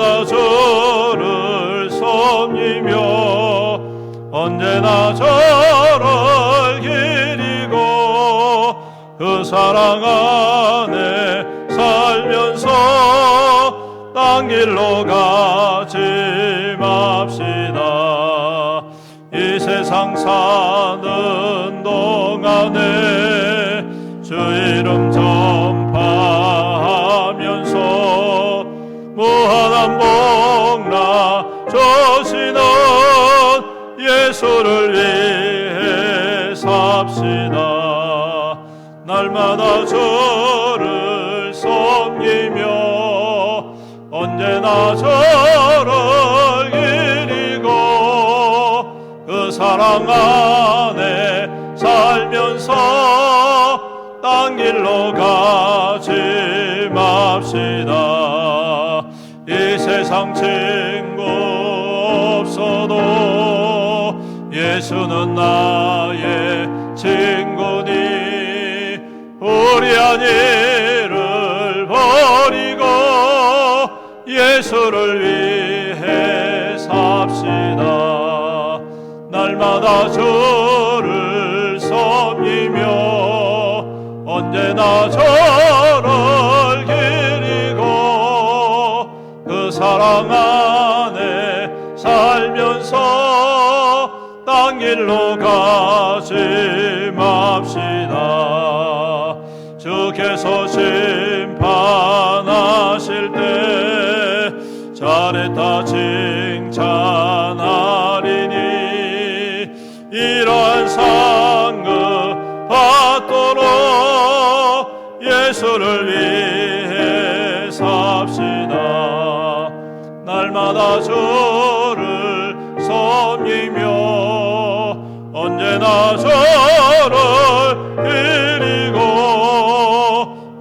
날마다 주를 섬기며 언제나 저를 기리고 그 사랑 안에 살면서 딴 길로 가지 맙시다. 이 세상 사는 동안에 주 이름 전파하면서 무한한 복나 주시는 예수를 위해 삽시다. 날마다 주를 섬기며 언제나 저를 기리고 그 사랑 안에 살면서 딴 길로 가지 맙시다. 이 세상 친구 없어도 예수는 나의 친구니 불의한 일을 버리고 예수를 위해 삽시다. 날마다 주를 섬기며 언제나 저를 기리고 그 사랑 안에 살면서 딴 길로 가지 맙시다. 주께서 심판하실 때 잘했다 칭찬하리니 이러한 상급 받도록 예수를 위해 삽시다. 날마다 주를 섬기며 언제나 저를 기리고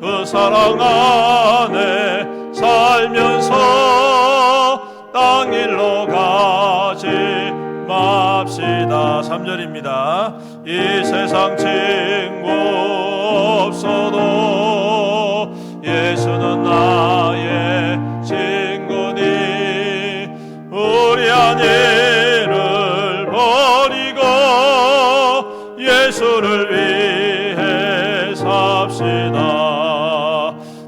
그 사랑 안에 살면서 땅 길로 가지 맙시다. 3절입니다. 이 세상 친구 없어도 예수는 나의 친구니 불의한 일을 버리고 예수를 위해 삽시다.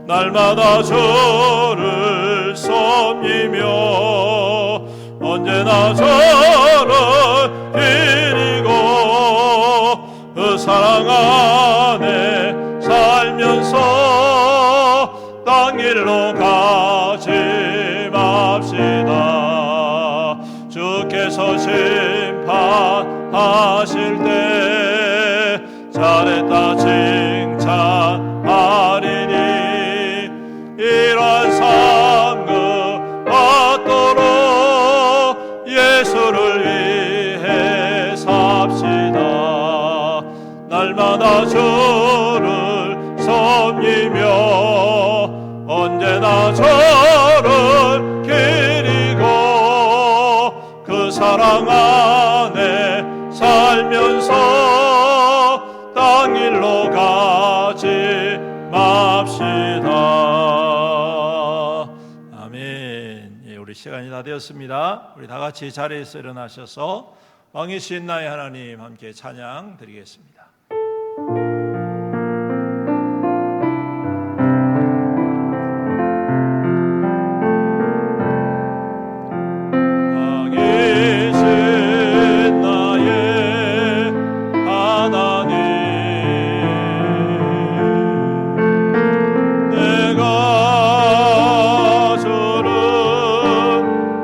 날마다 주를 섬기며 언제나 저를 기리고 그 사랑 안에 살면서 딴 길로 가지 맙시다. 주께서 심판하실 때 잘했다 칭찬하리니 이러한 상급 받도록 예수를 위해 삽시다. 날마다 주를 섬기며 언제나 저를 기리고 그 사랑 안에 살면서 땅 길로 가지 맙시다. 아멘. 예, 우리 시간이 다 되었습니다. 우리 다 같이 자리에서 일어나셔서 왕이신 나의 하나님 함께 찬양 드리겠습니다.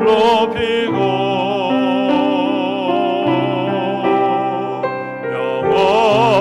높이고 영원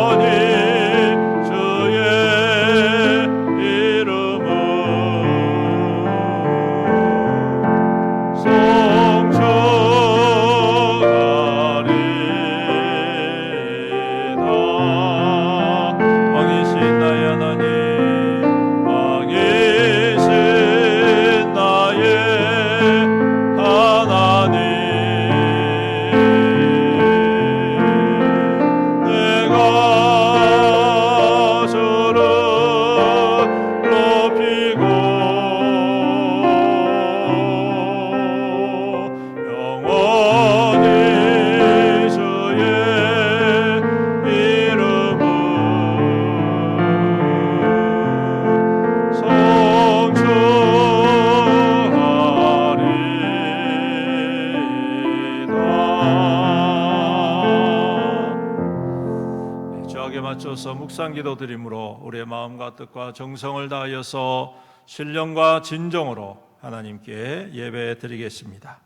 맞춰서 묵상기도 드림으로 우리의 마음과 뜻과 정성을 다하여서 신령과 진정으로 하나님께 예배 드리겠습니다.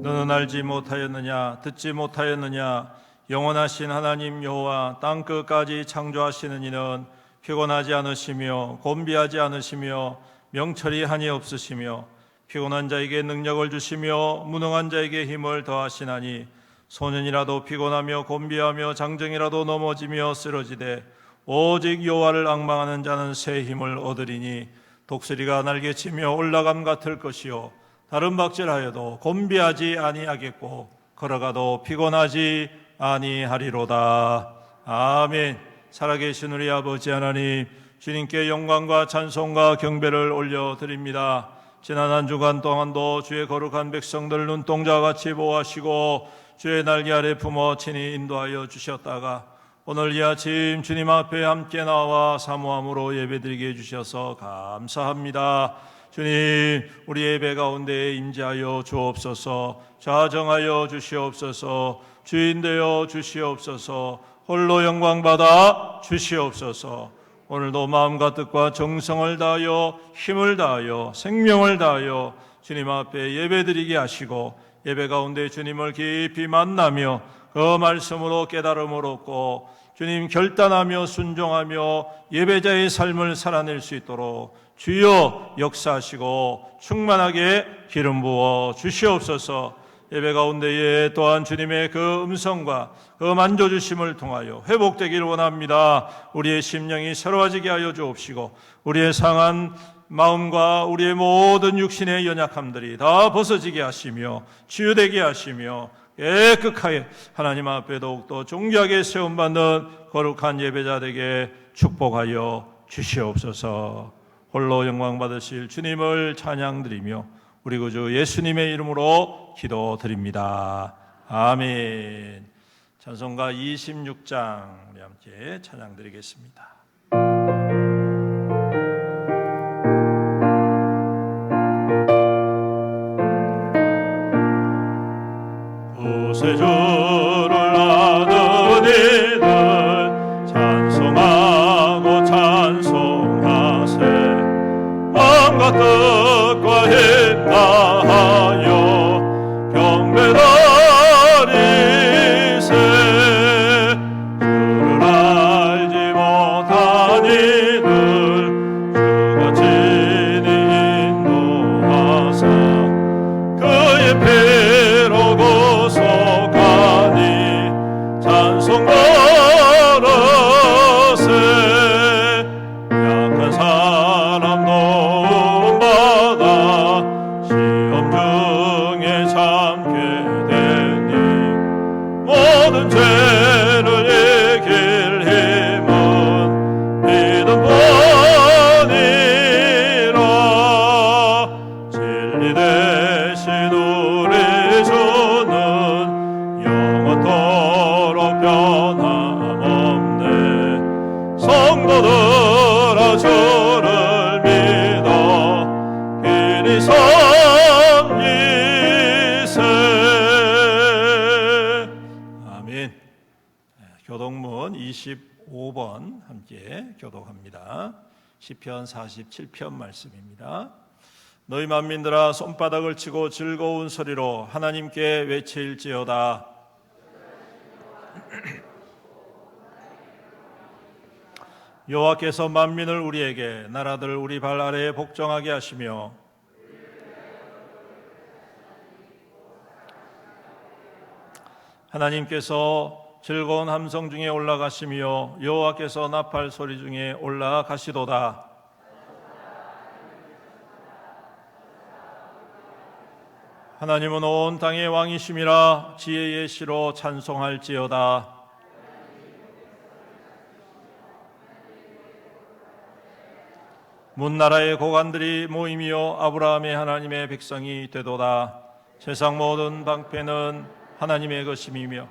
너는 알지 못하였느냐 듣지 못하였느냐 영원하신 하나님 여호와 땅끝까지 창조하시는 이는 피곤하지 않으시며 곤비하지 않으시며 명철이 한이 없으시며 피곤한 자에게 능력을 주시며 무능한 자에게 힘을 더하시나니 소년이라도 피곤하며 곤비하며 장정이라도 넘어지며 쓰러지되 오직 여호와를 앙망하는 자는 새 힘을 얻으리니 독수리가 날개치며 올라감 같을 것이요 다른 박질하여도 곤비하지 아니하겠고 걸어가도 피곤하지 아니하리로다. 아멘. 살아계신 우리 아버지 하나님, 주님께 영광과 찬송과 경배를 올려드립니다. 지난 한 주간 동안도 주의 거룩한 백성들 눈동자와 같이 보호하시고 주의 날개 아래 품어 친히 인도하여 주셨다가 오늘 이 아침 주님 앞에 함께 나와 사모함으로 예배드리게 해주셔서 감사합니다. 주님, 우리 예배 가운데 임재하여 주옵소서. 좌정하여 주시옵소서. 주인 되어 주시옵소서. 홀로 영광 받아 주시옵소서. 오늘도 마음과 뜻과 정성을 다하여 힘을 다하여 생명을 다하여 주님 앞에 예배드리게 하시고 예배 가운데 주님을 깊이 만나며 그 말씀으로 깨달음을 얻고 주님 결단하며 순종하며 예배자의 삶을 살아낼 수 있도록 주여 역사하시고 충만하게 기름 부어 주시옵소서. 예배 가운데에 또한 주님의 그 음성과 그 만져주심을 통하여 회복되기를 원합니다. 우리의 심령이 새로워지게 하여 주옵시고 우리의 상한 마음과 우리의 모든 육신의 연약함들이 다 벗어지게 하시며 치유되게 하시며 깨끗하게 하나님 앞에 더욱더 존귀하게 세움받는 거룩한 예배자 되게 축복하여 주시옵소서. 홀로 영광 받으실 주님을 찬양드리며 우리 구주 예수님의 이름으로 기도드립니다. 아멘. 찬송가 26장 우리 함께 찬양드리겠습니다. 구세주를 아는 이들 찬송하고 찬송하세. 마음과 뜻과 힘 다하여 경배드리세. 주를 알지 못한 이들 주가 친히 인도하사 그의 피로 구속하니 찬송 걸으세. 약한 사람 도움받아 시험 중에 참게 되니 모든 죄를 이길 힘은 믿음뿐이라. 진리 대신 우리 주는 영원토록 변함없네. 성도들아 주를 믿어 길이 섬기세. 아멘. 교독문 25번 함께 교독합니다. 시편 47편 말씀입니다. 너희 만민들아 손바닥을 치고 즐거운 소리로 하나님께 외칠지어다. 여호와께서 만민을 우리에게 나라들 우리 발 아래에 복종하게 하시며 하나님께서 즐거운 함성 중에 올라가시며 여호와께서 나팔 소리 중에 하나님은 온 땅의 왕이심이라 지혜의 시로 찬송할지어다. 문나라의 고관들이 모임이요 아브라함의 하나님의 백성이 되도다. 세상 모든 방패는 하나님의 것임이며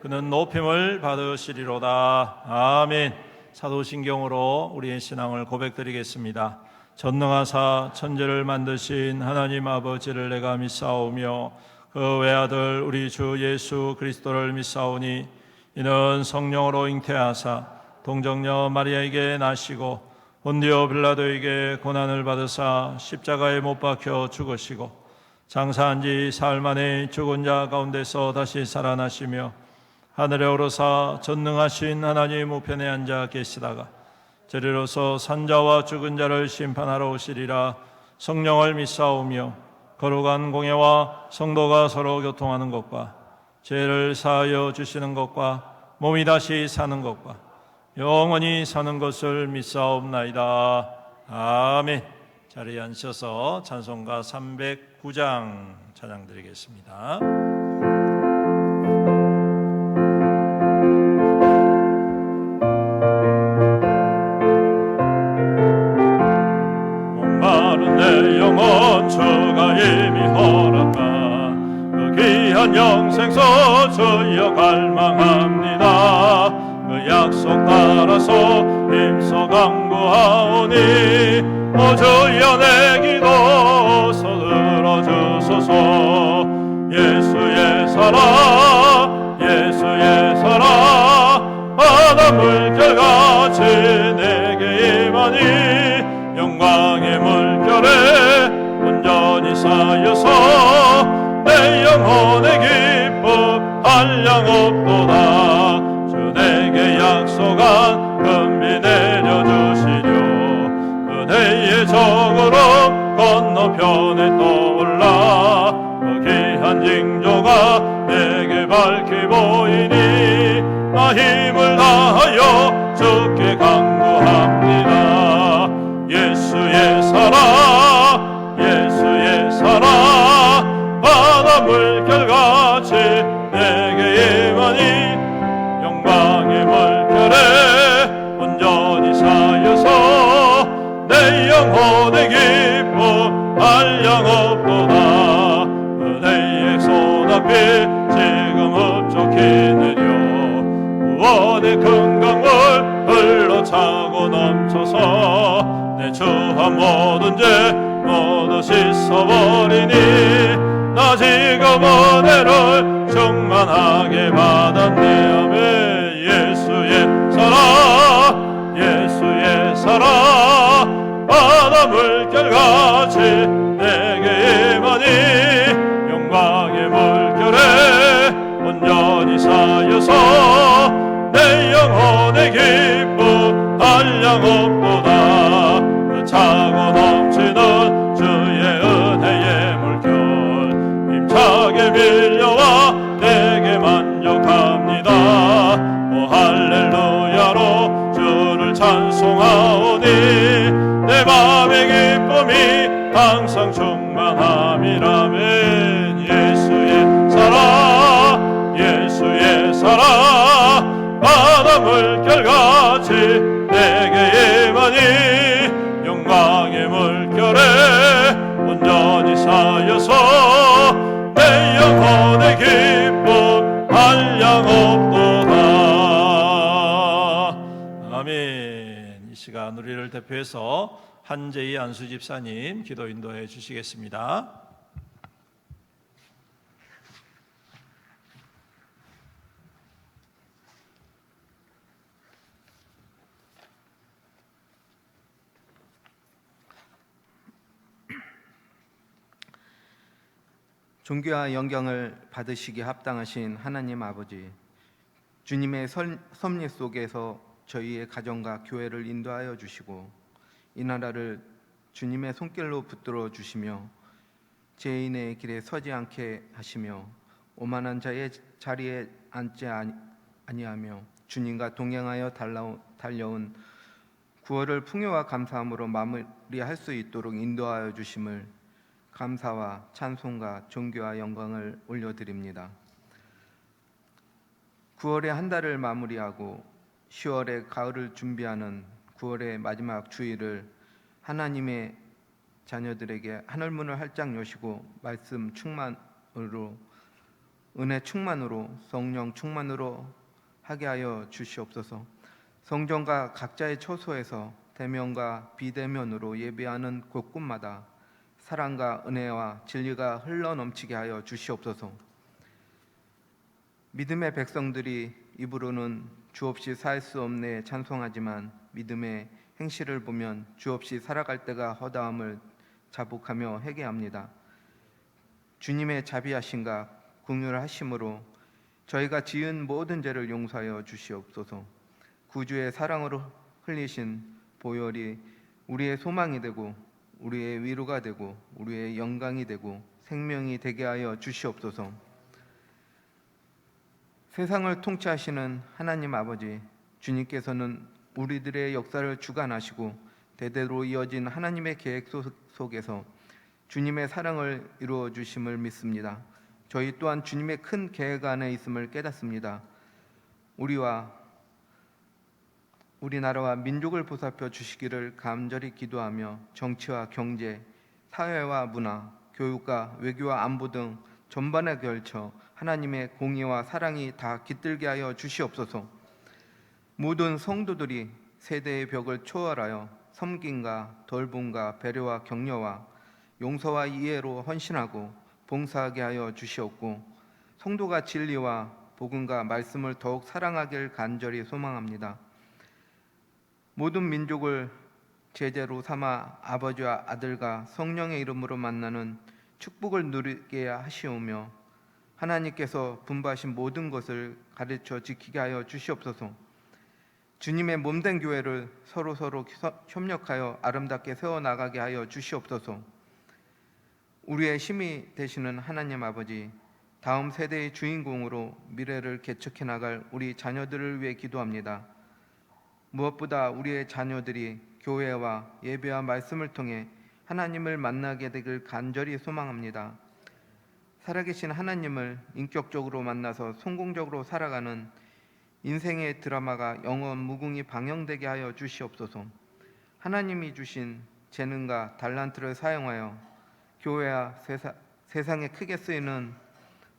그는 높임을 받으시리로다. 아멘. 사도신경으로 우리의 신앙을 고백드리겠습니다. 전능하사 천지를 만드신 하나님 아버지를 내가 믿사오며 그 외아들 우리 주 예수 그리스도를 믿사오니 이는 성령으로 잉태하사 동정녀 마리아에게 나시고 본디오 빌라도에게 고난을 받으사 십자가에 못 박혀 죽으시고 장사한 지 사흘 만에 죽은 자 가운데서 다시 살아나시며 하늘에 오르사 전능하신 하나님 우편에 앉아 계시다가 저리로서 산자와 죽은 자를 심판하러 오시리라. 성령을 믿사오며 거룩한 공예와 성도가 서로 교통하는 것과 죄를 사하여 주시는 것과 몸이 다시 사는 것과 영원히 사는 것을 믿사옵나이다. 아멘. 자리에 앉으셔서 찬송가 309장 찬양드리겠습니다. 목마른 내 영혼 주가 이미 허락한 그 귀한 영생서 주여 갈망합니다. 그 약속 따라서 힘써 강구하오니 오 주여 내 기도 서들어주소서. 예수의 사랑 예수의 사랑 바다 물결같이 내게 임하니 영광의 물결에 온전히 쌓여서 내 영혼의 기쁨 한량없도다. 주 내게 약속한 금비 내려주시려 은혜의 적으로 건너편에 떠올라 그 귀한 징조가 내게 밝히 보이니 나 힘을 다하여 주께 강구합니다. 예수의 사랑 예수의 사랑 바다 물결같이 내게 임하니 영광의 물결에 온전히 쌓여서 내 영혼의 기쁨 한량없도다. 은혜의 소나비 지금 흡족히 내려 구원의 큰 강물 흘러차고 넘쳐서 내 주한 모든 죄 모두 씻어버리니 나 지금 은혜를 충만하게 받았네. 아멘. 예수의 사랑 예수의 사랑 바다 물결같이 내게 임하니 영광의 물결에 온전히 쌓여서 내 영혼의 기쁨 한량없도다. 그 차고 넘치는 주의 은혜의 물결 힘차게 밀려와 내게 만족합니다. 오 할렐루야로 주를 찬송하오니 내 맘의 기쁨이 항상 충만함이라면. 예수의 사랑 예수의 사랑 바다 물결같이 내게 임하니 영광의 물결에 온전히 쌓여서 내 영혼의 기쁨 한량없도다. 아멘. 이 시간 우리를 대표해서 한재희 안수 집사님 기도 인도해 주시겠습니다. 존귀와 영광을 받으시기에 합당하신 하나님 아버지, 주님의 섭리 속에서 저희의 가정과 교회를 인도하여 주시고 이 나라를 주님의 손길로 붙들어 주시며 죄인의 길에 서지 않게 하시며 오만한 자의 자리에 앉지 아니하며 주님과 동행하여 달려온 구원을 풍요와 감사함으로 마무리할 수 있도록 인도하여 주심을 감사와 찬송과 존귀와 영광을 올려드립니다. 9월의 한 달을 마무리하고 10월의 가을을 준비하는 9월의 마지막 주일을 하나님의 자녀들에게 하늘문을 활짝 여시고 말씀 충만으로, 은혜 충만으로, 성령 충만으로 하게 하여 주시옵소서. 성전과 각자의 처소에서 대면과 비대면으로 예배하는 곳곳마다 사랑과 은혜와 진리가 흘러넘치게 하여 주시옵소서. 믿음의 백성들이 입으로는 주 없이 살 수 없네 찬송하지만 믿음의 행실을 보면 주 없이 살아갈 때가 허다함을 자복하며 회개합니다. 주님의 자비하심과 긍휼하심으로 저희가 지은 모든 죄를 용서하여 주시옵소서. 구주의 사랑으로 흘리신 보혈이 우리의 소망이 되고 우리의 위로가 되고 우리의 영광이 되고 생명이 되게 하여 주시옵소서. 세상을 통치하시는 하나님 아버지, 주님께서는 우리들의 역사를 주관하시고 대대로 이어진 하나님의 계획 속에서 주님의 사랑을 이루어 주심을 믿습니다. 저희 또한 주님의 큰 계획 안에 있음을 깨닫습니다. 우리나라와 민족을 보살펴 주시기를 간절히 기도하며 정치와 경제, 사회와 문화, 교육과 외교와 안보 등 전반에 걸쳐 하나님의 공의와 사랑이 다 깃들게 하여 주시옵소서. 모든 성도들이 세대의 벽을 초월하여 섬김과 돌봄과 배려와 격려와 용서와 이해로 헌신하고 봉사하게 하여 주시옵고 성도가 진리와 복음과 말씀을 더욱 사랑하길 간절히 소망합니다. 모든 민족을 제자로 삼아 아버지와 아들과 성령의 이름으로 만나는 축복을 누리게 하시오며 하나님께서 분부하신 모든 것을 가르쳐 지키게 하여 주시옵소서. 주님의 몸된 교회를 서로 협력하여 아름답게 세워나가게 하여 주시옵소서. 우리의 힘이 되시는 하나님 아버지, 다음 세대의 주인공으로 미래를 개척해 나갈 우리 자녀들을 위해 기도합니다. 무엇보다 우리의 자녀들이 교회와 예배와 말씀을 통해 하나님을 만나게 되길 간절히 소망합니다. 살아계신 하나님을 인격적으로 만나서 성공적으로 살아가는 인생의 드라마가 영원 무궁히 방영되게 하여 주시옵소서. 하나님이 주신 재능과 달란트를 사용하여 교회와 세상에 크게 쓰이는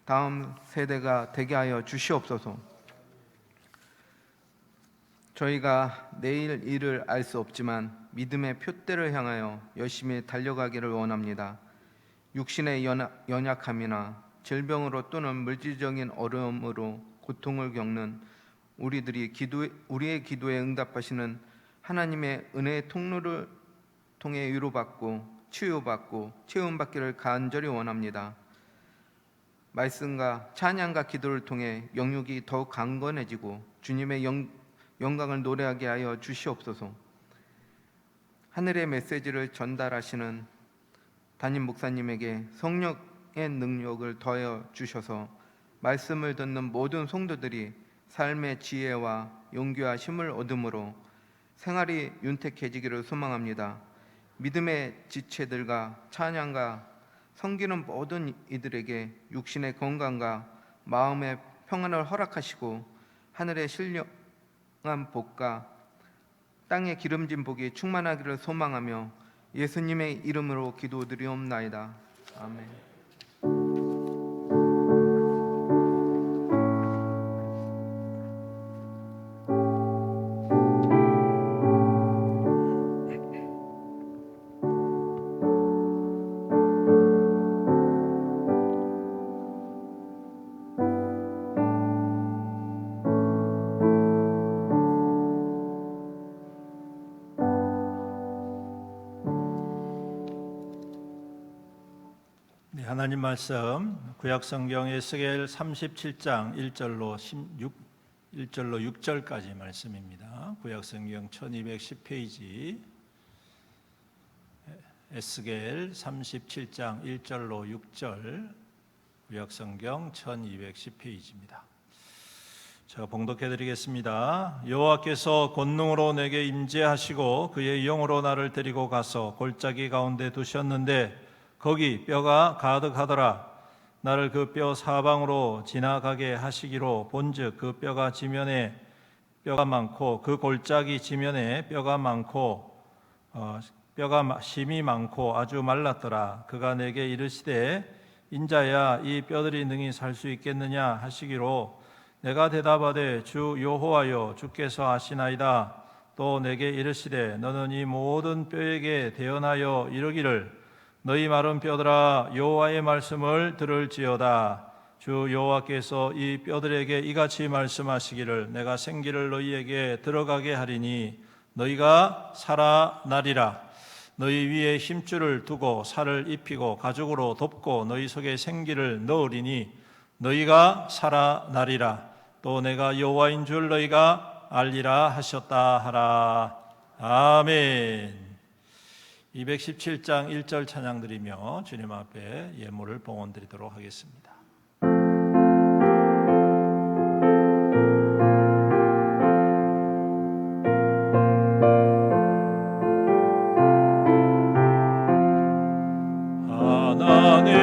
다음 세대가 되게 하여 주시옵소서. 저희가 내일 일을 알 수 없지만 믿음의 표대를 향하여 열심히 달려가기를 원합니다. 육신의 연약함이나 질병으로 또는 물질적인 어려움으로 고통을 겪는 우리의 기도에 응답하시는 하나님의 은혜의 통로를 통해 위로받고 치유받고 체험받기를 간절히 원합니다. 말씀과 찬양과 기도를 통해 영육이 더욱 강건해지고 주님의 영광을 노래하게 하여 주시옵소서. 하늘의 메시지를 전달하시는 담임 목사님에게 성령의 능력을 더하여 주셔서 말씀을 듣는 모든 성도들이 삶의 지혜와 용기와 힘을 얻음으로 생활이 윤택해지기를 소망합니다. 믿음의 지체들과 찬양과 섬기는 모든 이들에게 육신의 건강과 마음의 평안을 허락하시고 하늘의 신령한 복과 땅의 기름진 복이 충만하기를 소망하며 예수님의 이름으로 기도드리옵나이다. 아멘. 하나님 말씀 구약성경 에스겔 37장 1절로 6절까지 말씀입니다. 구약성경 1210페이지 에스겔 37장 1절로 6절 구약성경 1210페이지입니다. 제가 봉독해 드리겠습니다. 여호와께서 권능으로 내게 임재하시고 그의 영으로 나를 데리고 가서 골짜기 가운데 두셨는데 거기 뼈가 가득하더라. 나를 그 뼈 사방으로 지나가게 하시기로 본즉 그 뼈가 지면에 뼈가 많고 그 골짜기 지면에 뼈가 많고 뼈가 심이 많고 아주 말랐더라. 그가 내게 이르시되 인자야 이 뼈들이 능히 살 수 있겠느냐 하시기로 내가 대답하되 주 여호와여 주께서 아시나이다. 또 내게 이르시되 너는 이 모든 뼈에게 대언하여 이르기를 너희 마른 뼈들아 여호와의 말씀을 들을지어다. 주 여호와께서 이 뼈들에게 이같이 말씀하시기를 내가 생기를 너희에게 들어가게 하리니 너희가 살아나리라. 너희 위에 힘줄을 두고 살을 입히고 가죽으로 덮고 너희 속에 생기를 넣으리니 너희가 살아나리라. 또 내가 여호와인 줄 너희가 알리라 하셨다 하라. 아멘. 217장 1절 찬양 드리며 주님 앞에 예물을 봉헌 드리도록 하겠습니다.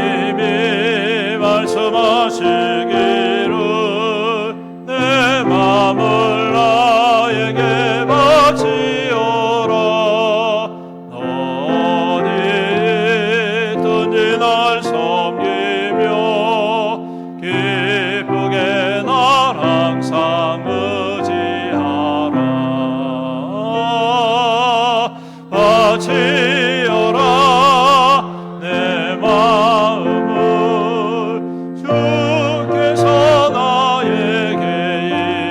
하나님이 말씀하시기를 내 마음을 나에게 바치어라. 너니 있든지 날 섬기며 기쁘게 날 항상 의지하라. 바치어라 내 마음을 주께서 나에게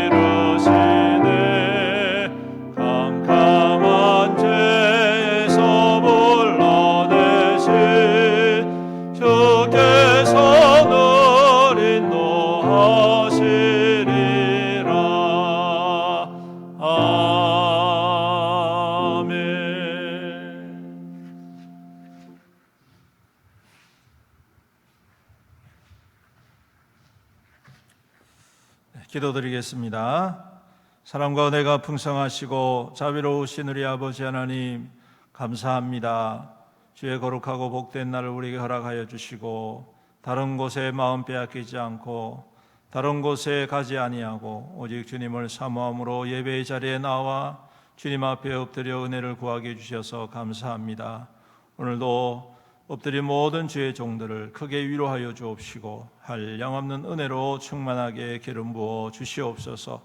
이르시네 캄캄한 죄에서 불러내신 주께서 늘 인도하시리라. 아멘. 기도드리겠습니다. 사랑과 은혜가 풍성하시고 자비로우신 우리 아버지 하나님 감사합니다. 주의 거룩하고 복된 날을 우리에게 허락하여 주시고 다른 곳에 마음 빼앗기지 않고 다른 곳에 가지 아니하고 오직 주님을 사모함으로 예배의 자리에 나와 주님 앞에 엎드려 은혜를 구하게 해주셔서 감사합니다. 오늘도 엎드린 모든 주의 종들을 크게 위로하여 주옵시고 한량없는 은혜로 충만하게 기름 부어 주시옵소서.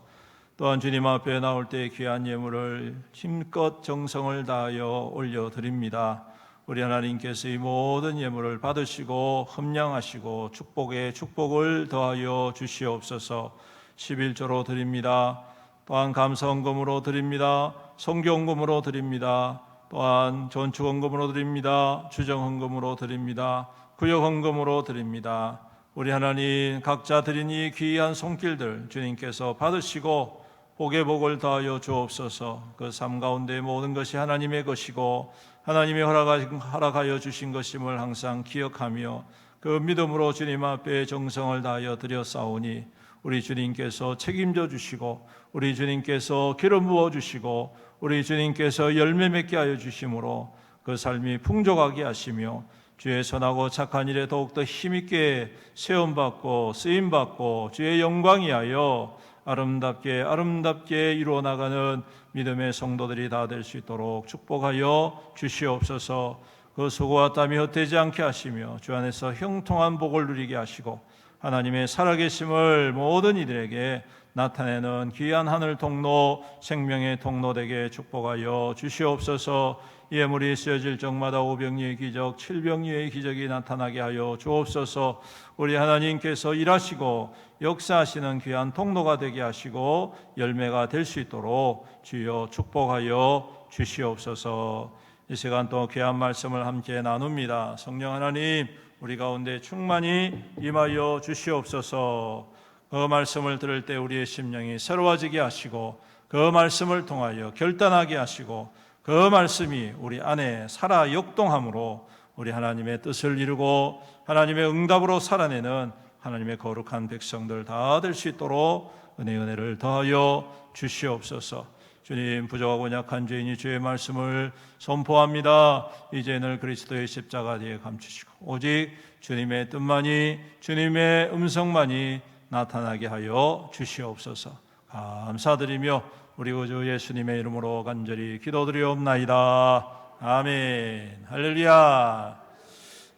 또한 주님 앞에 나올 때 귀한 예물을 힘껏 정성을 다하여 올려드립니다. 우리 하나님께서 이 모든 예물을 받으시고 흠량하시고 축복에 축복을 더하여 주시옵소서. 11조로 드립니다. 또한 감사헌금으로 드립니다. 성경금으로 드립니다. 또한 전축헌금으로 드립니다. 주정헌금으로 드립니다. 구역헌금으로 드립니다. 우리 하나님 각자 드린 이 귀한 손길들 주님께서 받으시고 복의 복을 더하여 주옵소서. 그 삶 가운데 모든 것이 하나님의 것이고 하나님이 허락하여 주신 것임을 항상 기억하며 그 믿음으로 주님 앞에 정성을 다하여 드렸사오니 우리 주님께서 책임져 주시고 우리 주님께서 기름 부어 주시고 우리 주님께서 열매 맺게 하여 주심으로 그 삶이 풍족하게 하시며 주의 선하고 착한 일에 더욱더 힘있게 세움받고 쓰임받고 주의 영광이 하여 아름답게 이루어 나가는 믿음의 성도들이 다 될 수 있도록 축복하여 주시옵소서. 그 수고와 땀이 헛되지 않게 하시며 주 안에서 형통한 복을 누리게 하시고 하나님의 살아계심을 모든 이들에게 나타내는 귀한 하늘 통로 생명의 통로 되게 축복하여 주시옵소서. 예물이 쓰여질 적마다 오병이의 기적, 칠병이의 기적이 나타나게 하여 주옵소서. 우리 하나님께서 일하시고 역사하시는 귀한 통로가 되게 하시고 열매가 될 수 있도록 주여 축복하여 주시옵소서. 이 시간 또 귀한 말씀을 함께 나눕니다. 성령 하나님 우리 가운데 충만히 임하여 주시옵소서. 그 말씀을 들을 때 우리의 심령이 새로워지게 하시고 그 말씀을 통하여 결단하게 하시고 그 말씀이 우리 안에 살아 역동함으로 우리 하나님의 뜻을 이루고 하나님의 응답으로 살아내는 하나님의 거룩한 백성들 다 될 수 있도록 은혜를 더하여 주시옵소서. 주님, 부족하고 약한 죄인이 주의 말씀을 선포합니다. 이제 늘 그리스도의 십자가 뒤에 감추시고 오직 주님의 뜻만이, 주님의 음성만이 나타나게 하여 주시옵소서. 감사드리며 우리 구주 예수님의 이름으로 간절히 기도드리옵나이다. 아멘. 할렐루야.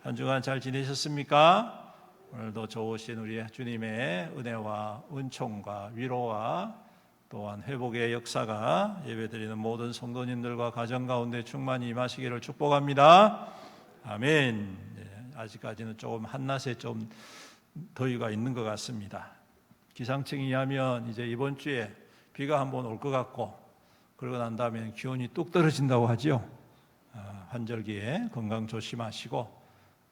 한 주간 잘 지내셨습니까? 오늘도 좋으신 우리 주님의 은혜와 은총과 위로와 또한 회복의 역사가 예배드리는 모든 성도님들과 가정 가운데 충만히 임하시기를 축복합니다. 아멘. 아직까지는 조금 한낮에 좀 더위가 있는 것 같습니다. 기상청에 의하면 이제 이번 주에 비가 한번 올 것 같고, 그러고 난 다음에 기온이 뚝 떨어진다고 하죠. 환절기에 건강 조심하시고,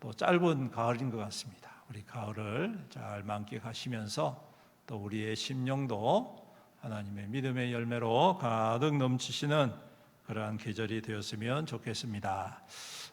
또 짧은 가을인 것 같습니다. 우리 가을을 잘 만끽하시면서 또 우리의 심령도 하나님의 믿음의 열매로 가득 넘치시는 그러한 계절이 되었으면 좋겠습니다.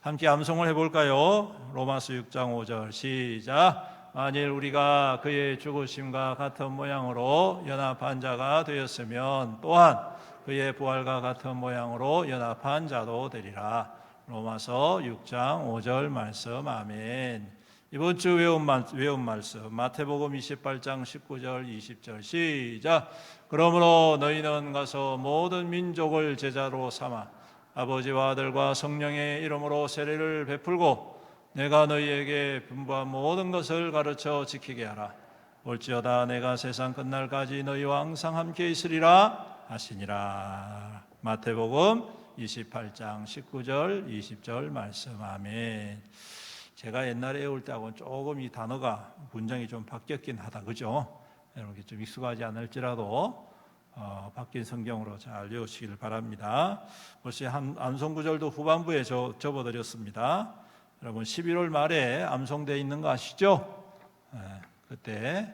함께 암송을 해볼까요? 로마서 6장 5절 시작. 만일 우리가 그의 죽으심과 같은 모양으로 연합한 자가 되었으면 또한 그의 부활과 같은 모양으로 연합한 자도 되리라. 로마서 6장 5절 말씀. 아멘. 이번 주 외운 말씀 마태복음 28장 19절 20절 시작. 그러므로 너희는 가서 모든 민족을 제자로 삼아 아버지와 아들과 성령의 이름으로 세례를 베풀고 내가 너희에게 분부한 모든 것을 가르쳐 지키게 하라. 올지어다 내가 세상 끝날까지 너희와 항상 함께 있으리라 하시니라. 마태복음 28장 19절 20절 말씀. 아멘. 제가 옛날에 외울 때하고는 조금 이 단어가 문장이 좀 바뀌었긴 하다, 그죠? 이렇게 좀 익숙하지 않을지라도 바뀐 성경으로 잘 외우시길 바랍니다. 벌써 암송 구절도 후반부에 접어드렸습니다. 여러분 11월 말에 암송되어 있는 거 아시죠? 그때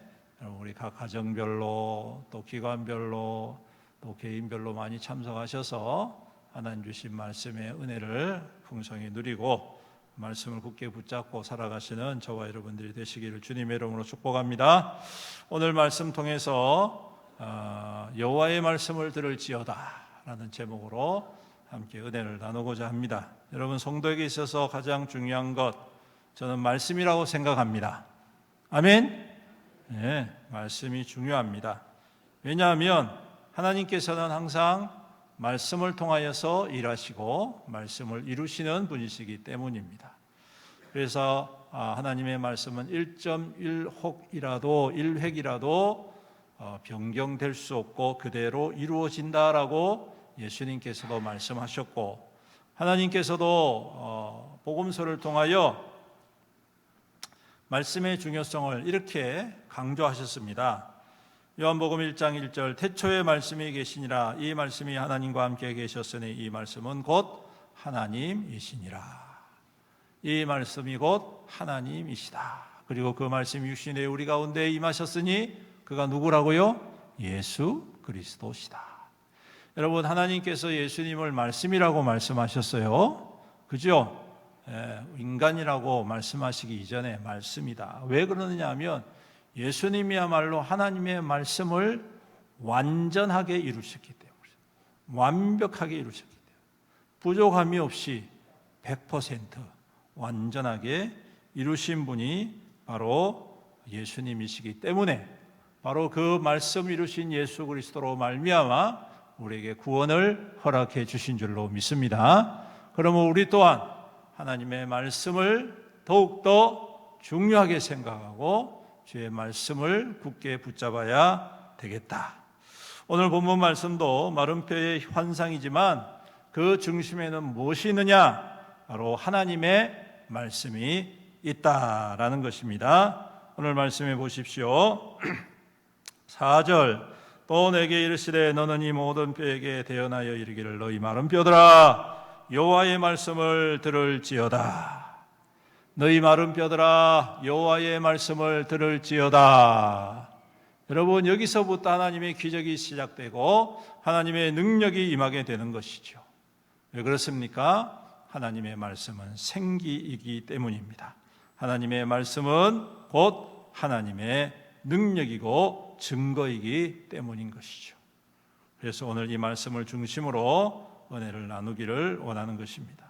우리 각 가정별로 또 기관별로 또 개인별로 많이 참석하셔서 하나님 주신 말씀의 은혜를 풍성히 누리고 말씀을 굳게 붙잡고 살아가시는 저와 여러분들이 되시기를 주님의 이름으로 축복합니다. 오늘 말씀 통해서 여호와의 말씀을 들을지어다 라는 제목으로 함께 은혜를 나누고자 합니다. 여러분, 성도에게 있어서 가장 중요한 것, 저는 말씀이라고 생각합니다. 아멘? 네, 말씀이 중요합니다. 왜냐하면 하나님께서는 항상 말씀을 통하여서 일하시고 말씀을 이루시는 분이시기 때문입니다. 그래서 하나님의 말씀은 1.1혹이라도 1획이라도 변경될 수 없고 그대로 이루어진다라고 예수님께서도 말씀하셨고, 하나님께서도 복음서를 통하여 말씀의 중요성을 이렇게 강조하셨습니다. 요한복음 1장 1절 태초에 말씀이 계시니라. 이 말씀이 하나님과 함께 계셨으니 이 말씀은 곧 하나님이시니라. 이 말씀이 곧 하나님이시다. 그리고 그 말씀이 육신에 우리 가운데 임하셨으니 그가 누구라고요? 예수 그리스도시다. 여러분, 하나님께서 예수님을 말씀이라고 말씀하셨어요. 그죠? 인간이라고 말씀하시기 이전에 말씀이다. 왜 그러느냐 하면 예수님이야말로 하나님의 말씀을 완전하게 이루셨기 때문에, 완벽하게 이루셨기 때문에, 부족함이 없이 100% 완전하게 이루신 분이 바로 예수님이시기 때문에 바로 그 말씀 이루신 예수 그리스도로 말미암아 우리에게 구원을 허락해 주신 줄로 믿습니다. 그러면 우리 또한 하나님의 말씀을 더욱더 중요하게 생각하고 주의 말씀을 굳게 붙잡아야 되겠다. 오늘 본문 말씀도 마름표의 환상이지만 그 중심에는 무엇이 있느냐? 바로 하나님의 말씀이 있다라는 것입니다. 오늘 말씀해 보십시오. 4절 또 내게 이르시되 너는 이 모든 뼈에게 대언하여 이르기를 너희 마른 뼈들아 여호와의 말씀을 들을지어다. 너희 마른 뼈들아 여호와의 말씀을 들을지어다. 여러분, 여기서부터 하나님의 기적이 시작되고 하나님의 능력이 임하게 되는 것이죠. 왜 그렇습니까? 하나님의 말씀은 생기이기 때문입니다. 하나님의 말씀은 곧 하나님의 능력이고 증거이기 때문인 것이죠. 그래서 오늘 이 말씀을 중심으로 은혜를 나누기를 원하는 것입니다.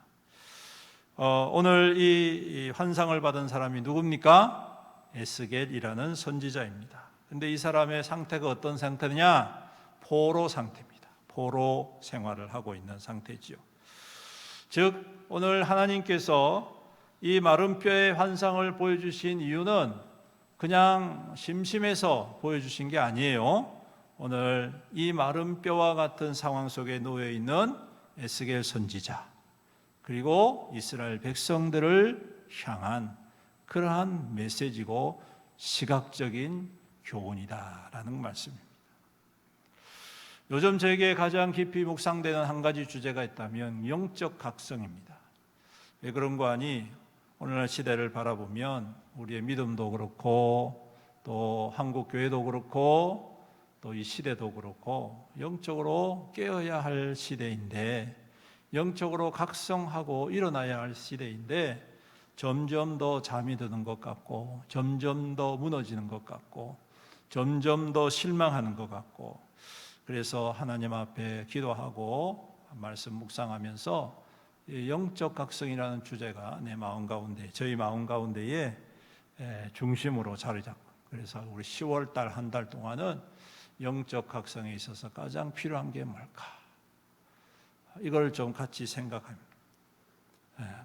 오늘 이 환상을 받은 사람이 누굽니까? 에스겔이라는 선지자입니다. 근데 이 사람의 상태가 어떤 상태냐? 포로 상태입니다. 포로 생활을 하고 있는 상태지요. 즉 오늘 하나님께서 이 마른 뼈의 환상을 보여주신 이유는 그냥 심심해서 보여주신 게 아니에요. 오늘 이 마른 뼈와 같은 상황 속에 놓여 있는 에스겔 선지자, 그리고 이스라엘 백성들을 향한 그러한 메시지고 시각적인 교훈이다라는 말씀입니다. 요즘 저에게 가장 깊이 묵상되는 한 가지 주제가 있다면 영적 각성입니다. 왜 그런 거 아니? 오늘날 시대를 바라보면 우리의 믿음도 그렇고 또 한국 교회도 그렇고 또 이 시대도 그렇고 영적으로 깨어야 할 시대인데, 영적으로 각성하고 일어나야 할 시대인데 점점 더 잠이 드는 것 같고 점점 더 무너지는 것 같고 점점 더 실망하는 것 같고, 그래서 하나님 앞에 기도하고 말씀 묵상하면서 영적 각성이라는 주제가 내 마음 가운데, 저희 마음 가운데에 중심으로 자리 잡고, 그래서 우리 10월 달 한 달 동안은 영적 각성에 있어서 가장 필요한 게 뭘까? 이걸 좀 같이 생각합니다.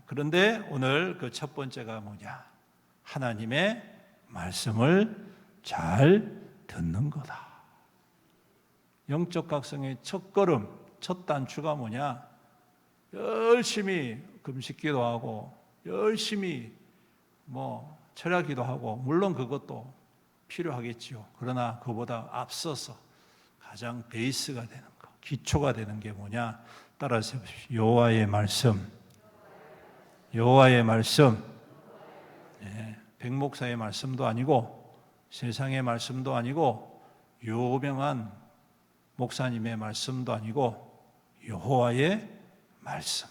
그런데 오늘 그 첫 번째가 뭐냐? 하나님의 말씀을 잘 듣는 거다. 영적 각성의 첫 걸음, 첫 단추가 뭐냐? 열심히 금식 기도하고 열심히 철야 기도하고, 물론 그것도 필요하겠지요. 그러나 그보다 앞서서 가장 베이스가 되는 것, 기초가 되는 게 뭐냐? 따라서 해보십시오. 여호와의 말씀. 여호와의 말씀. 백목사의 말씀도 아니고 세상의 말씀도 아니고 유명한 목사님의 말씀도 아니고 여호와의 말씀.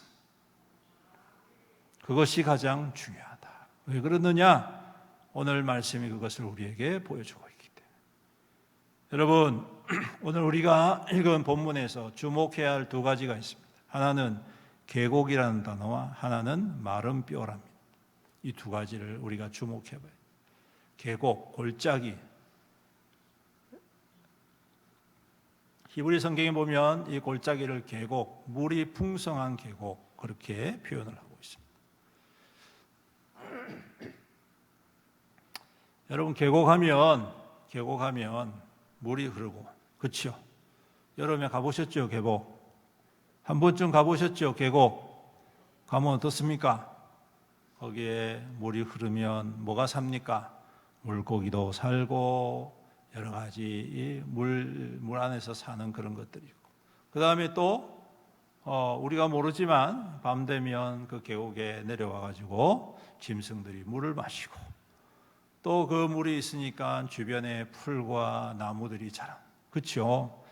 그것이 가장 중요하다. 왜 그러느냐? 오늘 말씀이 그것을 우리에게 보여주고 있기 때문에. 여러분, 오늘 우리가 읽은 본문에서 주목해야 할 두 가지가 있습니다. 하나는 계곡이라는 단어와 하나는 마른 뼈랍니다. 이 두 가지를 우리가 주목해 봐요. 계곡, 골짜기. 히브리 성경에 보면 이 골짜기를 계곡, 물이 풍성한 계곡, 그렇게 표현을 하고 있습니다. 여러분, 계곡하면 물이 흐르고, 그렇죠? 여름에 가보셨죠, 계곡? 한 번쯤 가보셨죠, 계곡? 가면 어떻습니까? 거기에 물이 흐르면 뭐가 삽니까? 물고기도 살고 여러 가지 물 안에서 사는 그런 것들이 있고, 그 다음에 또 우리가 모르지만 밤 되면 그 계곡에 내려와 가지고 짐승들이 물을 마시고, 또 그 물이 있으니까 주변에 풀과 나무들이 자라, 그렇죠?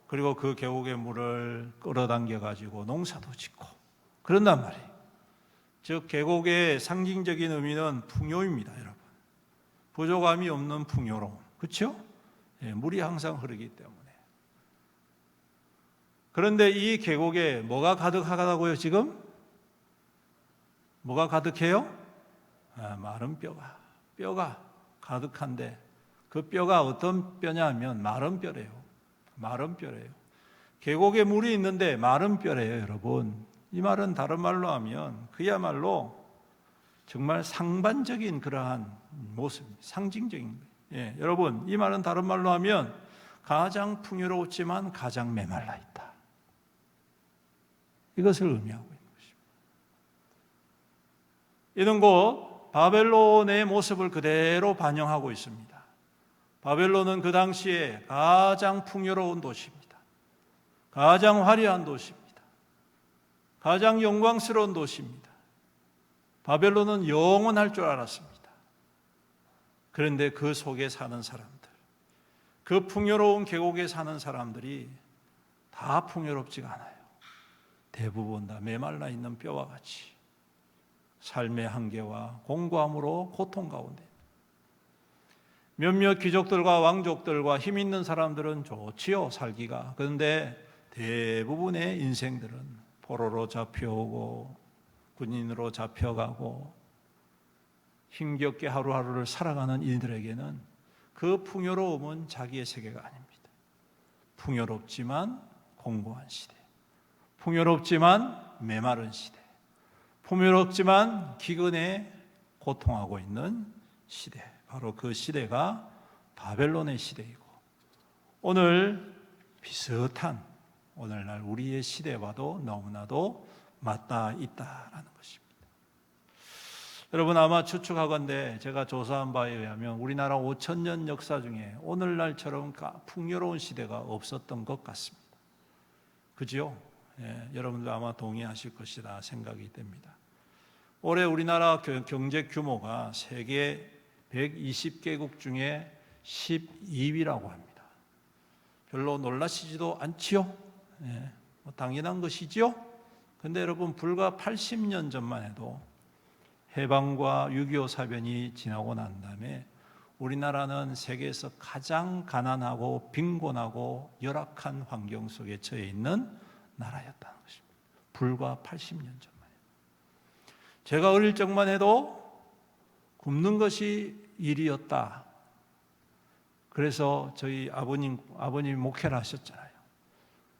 그리고 그 계곡의 물을 끌어당겨 가지고 농사도 짓고 그런단 말이에요. 즉 계곡의 상징적인 의미는 풍요입니다, 여러분. 부족함이 없는 풍요로움, 그렇죠? 물이 항상 흐르기 때문에. 그런데 이 계곡에 뭐가 가득하다고요? 지금 뭐가 가득해요? 마른 뼈가 가득한데, 그 뼈가 어떤 뼈냐 하면 마른 뼈래요. 마른 뼈래요. 계곡에 물이 있는데 마른 뼈래요, 여러분. 이 말은 다른 말로 하면 그야말로 정말 상반적인 그러한 모습, 상징적인 거예요. 여러분, 이 말은 다른 말로 하면 가장 풍요롭지만 가장 메말라 있다. 이것을 의미하고 있는 것입니다. 이는 곧 바벨론의 모습을 그대로 반영하고 있습니다. 바벨론은 그 당시에 가장 풍요로운 도시입니다. 가장 화려한 도시입니다. 가장 영광스러운 도시입니다. 바벨론은 영원할 줄 알았습니다. 그런데 그 속에 사는 사람들, 그 풍요로운 계곡에 사는 사람들이 다 풍요롭지가 않아요. 대부분 다 메말라 있는 뼈와 같이 삶의 한계와 공고함으로 고통 가운데. 몇몇 귀족들과 왕족들과 힘 있는 사람들은 좋지요, 살기가. 그런데 대부분의 인생들은 포로로 잡혀오고 군인으로 잡혀가고 힘겹게 하루하루를 살아가는 이들에게는 그 풍요로움은 자기의 세계가 아닙니다. 풍요롭지만 공고한 시대, 풍요롭지만 메마른 시대, 풍요롭지만 기근에 고통하고 있는 시대, 바로 그 시대가 바벨론의 시대이고, 오늘 비슷한 오늘날 우리의 시대와도 너무나도 맞닿아 있다라는 것입니다. 여러분 아마 추측하건대 제가 조사한 바에 의하면 우리나라 5,000년 역사 중에 오늘날처럼 풍요로운 시대가 없었던 것 같습니다. 그죠? 여러분도 아마 동의하실 것이라 생각이 됩니다. 올해 우리나라 경제 규모가 세계 120개국 중에 12위라고 합니다. 별로 놀라시지도 않지요? 당연한 것이지요? 근데 여러분 불과 80년 전만 해도 해방과 6.25 사변이 지나고 난 다음에 우리나라는 세계에서 가장 가난하고 빈곤하고 열악한 환경 속에 처해 있는 나라였다는 것입니다. 불과 80년 전만 해도. 제가 어릴 적만 해도 굶는 것이 일이었다. 그래서 저희 아버님이 목회를 하셨잖아요.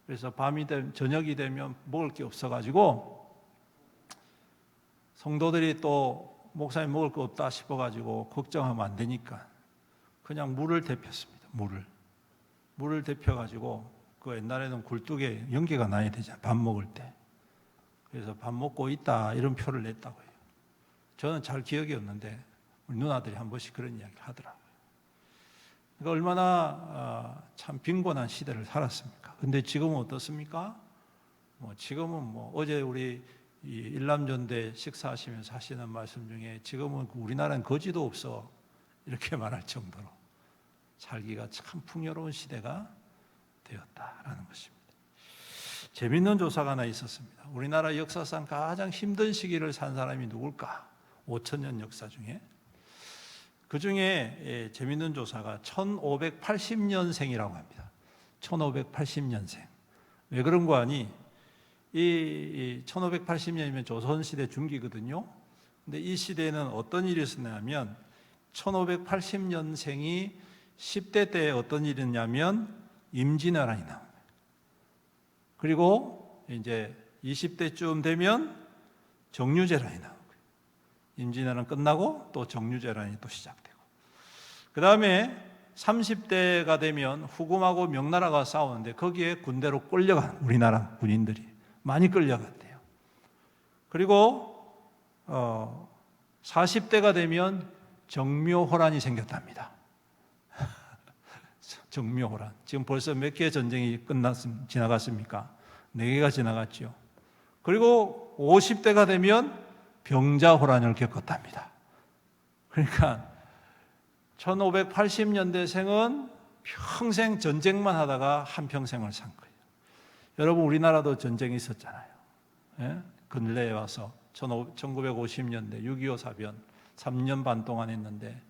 그래서 저녁이 되면 먹을 게 없어가지고 성도들이 또 목사님 먹을 거 없다 싶어가지고 걱정하면 안 되니까 그냥 물을 데폈습니다. 물을 데펴가지고 그 옛날에는 굴뚝에 연기가 나야 되잖아요. 밥 먹을 때. 그래서 밥 먹고 있다 이런 표를 냈다고 해요. 저는 잘 기억이 없는데 우리 누나들이 한 번씩 그런 이야기를 하더라고요. 그러니까 얼마나 참 빈곤한 시대를 살았습니까? 근데 지금은 어떻습니까? 지금은 어제 우리 이 일남전대 식사하시면서 하시는 말씀 중에 지금은 우리나라는 거지도 없어 이렇게 말할 정도로 살기가 참 풍요로운 시대가 되었다라는 것입니다. 재밌는 조사가 하나 있었습니다. 우리나라 역사상 가장 힘든 시기를 산 사람이 누굴까? 5,000년 역사 중에 그 중에 재밌는 조사가 1580년생이라고 합니다. 1580년생. 왜 그런 거 아니? 이 1580년이면 조선시대 중기거든요. 근데 이 시대에는 어떤 일이 있었냐면 1580년생이 10대 때 어떤 일이 있냐면 임진왜란이 나옵니다. 그리고 이제 20대쯤 되면 정유재란이 나오고요. 임진왜란 끝나고 또 정유재란이 또 시작되고, 그 다음에 30대가 되면 후금하고 명나라가 싸우는데 거기에 군대로 끌려간 우리나라 군인들이 많이 끌려갔대요. 그리고 40대가 되면 정묘호란이 생겼답니다. 정묘호란. 지금 벌써 몇 개의 전쟁이 지나갔습니까? 4개가 지나갔죠. 그리고 50대가 되면 병자호란을 겪었답니다. 그러니까 1580년대생은 평생 전쟁만 하다가 한평생을 산 거예요. 여러분 우리나라도 전쟁이 있었잖아요. 근래에 와서 1950년대 6.25 사변 3년 반 동안 했는데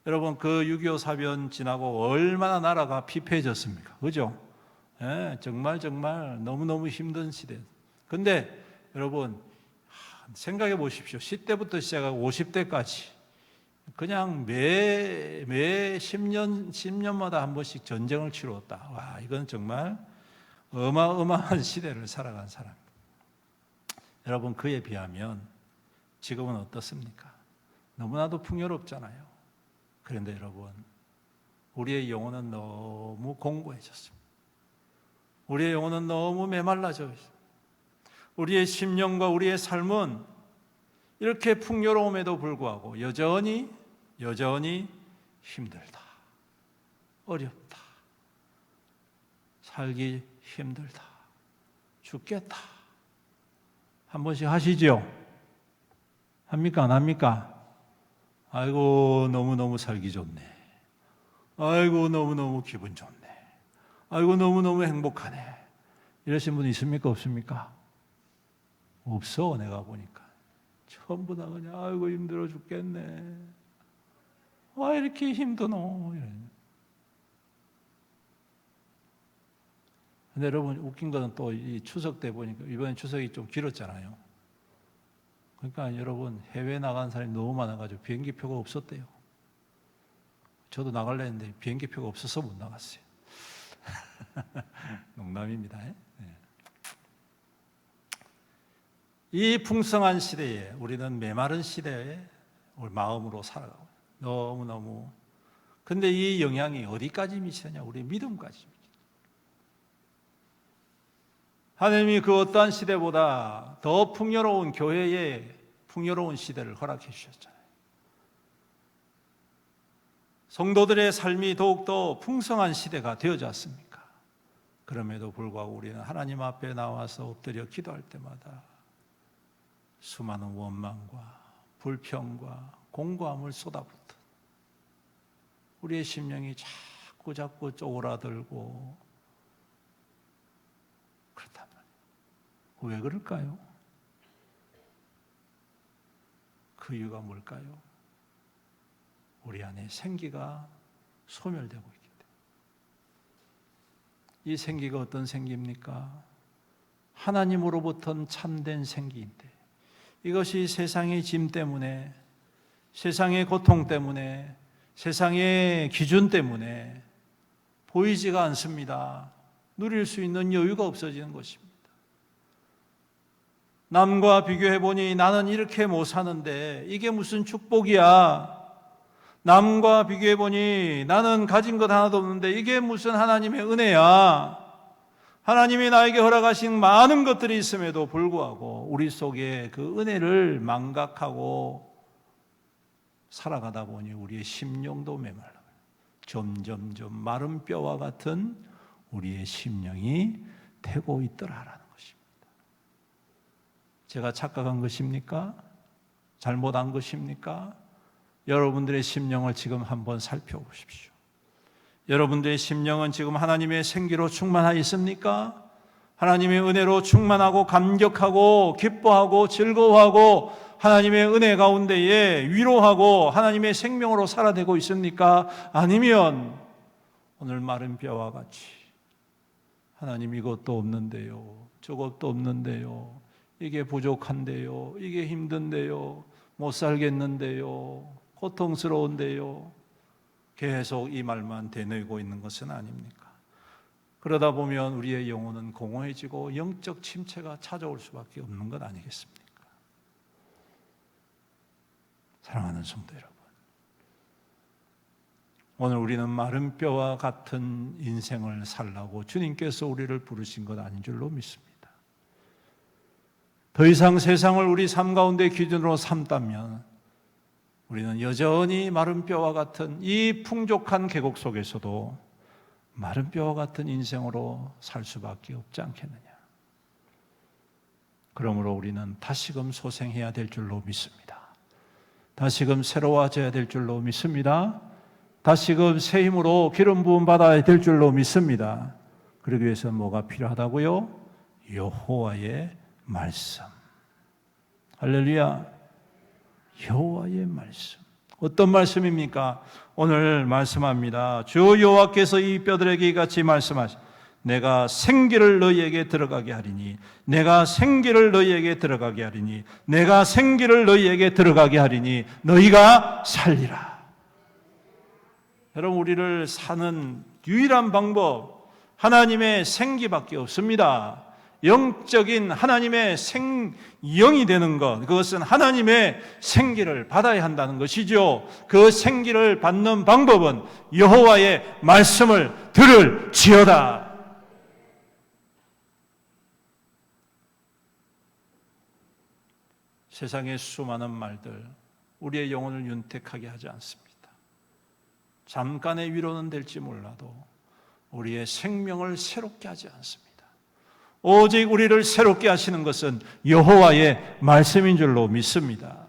여러분 그 6.25 사변 지나고 얼마나 나라가 피폐해졌습니까? 그죠? 정말 너무너무 힘든 시대. 근데 여러분 생각해 보십시오. 10대부터 시작하고 50대까지 그냥 매 10년마다 한 번씩 전쟁을 치루었다. 와, 이건 정말 어마어마한 시대를 살아간 사람. 여러분 그에 비하면 지금은 어떻습니까? 너무나도 풍요롭잖아요. 그런데 여러분 우리의 영혼은 너무 공고해졌습니다. 우리의 영혼은 너무 메말라져 있습니다. 우리의 심령과 우리의 삶은 이렇게 풍요로움에도 불구하고 여전히 힘들다, 어렵다, 살기 힘들다, 죽겠다. 한 번씩 하시죠? 합니까? 안 합니까? 아이고 너무너무 살기 좋네. 아이고 너무너무 기분 좋네. 아이고 너무너무 행복하네. 이러신 분 있습니까? 없습니까? 없어. 내가 보니까 전부 다 그냥 아이고 힘들어 죽겠네. 왜 이렇게 힘드노? 근데 여러분 웃긴 거는 또 이 추석 때 보니까 이번에 추석이 좀 길었잖아요. 그러니까 여러분 해외 나간 사람이 너무 많아가지고 비행기표가 없었대요. 저도 나가려 했는데 비행기표가 없어서 못 나갔어요. 농담입니다. 네. 이 풍성한 시대에 우리는 메마른 시대에 우리 마음으로 살아가고 너무너무 근데 이 영향이 어디까지 미치느냐? 우리 믿음까지 미치죠. 하나님이 그 어떠한 시대보다 더 풍요로운 교회에 풍요로운 시대를 허락해 주셨잖아요. 성도들의 삶이 더욱더 풍성한 시대가 되어지 않습니까? 그럼에도 불구하고 우리는 하나님 앞에 나와서 엎드려 기도할 때마다 수많은 원망과 불평과 공고함을 쏟아붓던 우리의 심령이 자꾸 쪼그라들고 그렇단 말이에요. 왜 그럴까요? 그 이유가 뭘까요? 우리 안에 생기가 소멸되고 있기 때문에. 이 생기가 어떤 생기입니까? 하나님으로부터는 참된 생기인데 이것이 세상의 짐 때문에, 세상의 고통 때문에, 세상의 기준 때문에 보이지가 않습니다. 누릴 수 있는 여유가 없어지는 것입니다. 남과 비교해보니 나는 이렇게 못 사는데 이게 무슨 축복이야. 남과 비교해보니 나는 가진 것 하나도 없는데 이게 무슨 하나님의 은혜야. 하나님이 나에게 허락하신 많은 것들이 있음에도 불구하고 우리 속에 그 은혜를 망각하고 살아가다 보니 우리의 심령도 메말라요. 점점점 마른 뼈와 같은 우리의 심령이 되고 있더라라는 것입니다. 제가 착각한 것입니까? 잘못한 것입니까? 여러분들의 심령을 지금 한번 살펴보십시오. 여러분들의 심령은 지금 하나님의 생기로 충만하여 있습니까? 하나님의 은혜로 충만하고 감격하고 기뻐하고 즐거워하고 하나님의 은혜 가운데에 위로하고 하나님의 생명으로 살아내고 있습니까? 아니면 오늘 마른 뼈와 같이 하나님 이것도 없는데요, 저것도 없는데요, 이게 부족한데요, 이게 힘든데요, 못 살겠는데요, 고통스러운데요, 계속 이 말만 되뇌고 있는 것은 아닙니까? 그러다 보면 우리의 영혼은 공허해지고 영적 침체가 찾아올 수밖에 없는 것 아니겠습니까? 사랑하는 성도 여러분, 오늘 우리는 마른 뼈와 같은 인생을 살라고 주님께서 우리를 부르신 것 아닌 줄로 믿습니다. 더 이상 세상을 우리 삶 가운데 기준으로 삼다면 우리는 여전히 마른 뼈와 같은 이 풍족한 계곡 속에서도 마른 뼈와 같은 인생으로 살 수밖에 없지 않겠느냐. 그러므로 우리는 다시금 소생해야 될 줄로 믿습니다. 다시금 새로워져야 될 줄로 믿습니다. 다시금 새 힘으로 기름 부음 받아야 될 줄로 믿습니다. 그러기 위해서 뭐가 필요하다고요? 여호와의 말씀. 할렐루야. 여호와의 말씀. 어떤 말씀입니까? 오늘 말씀합니다. 주 여호와께서 이 뼈들에게 이같이 말씀하시 내가 생기를 너희에게 들어가게 하리니 내가 생기를 너희에게 들어가게 하리니 내가 생기를 너희에게 들어가게 하리니 너희가 살리라. 여러분, 우리를 사는 유일한 방법 하나님의 생기밖에 없습니다. 영적인 하나님의 영이 되는 것, 그것은 하나님의 생기를 받아야 한다는 것이죠. 그 생기를 받는 방법은 여호와의 말씀을 들을지어다. 세상의 수많은 말들 우리의 영혼을 윤택하게 하지 않습니다. 잠깐의 위로는 될지 몰라도 우리의 생명을 새롭게 하지 않습니다. 오직 우리를 새롭게 하시는 것은 여호와의 말씀인 줄로 믿습니다.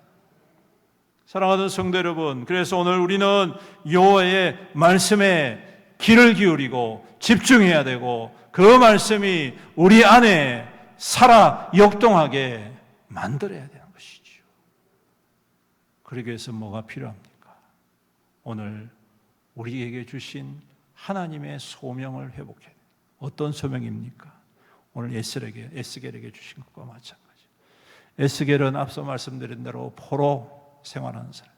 사랑하는 성도 여러분, 그래서 오늘 우리는 여호와의 말씀에 귀를 기울이고 집중해야 되고 그 말씀이 우리 안에 살아 역동하게 만들어야 되는 것이죠. 그러기 위해서 뭐가 필요합니까? 오늘 우리에게 주신 하나님의 소명을 회복해야 돼요. 어떤 소명입니까? 오늘 에스겔에게 주신 것과 마찬가지. 에스겔은 앞서 말씀드린 대로 포로 생활하는 사람.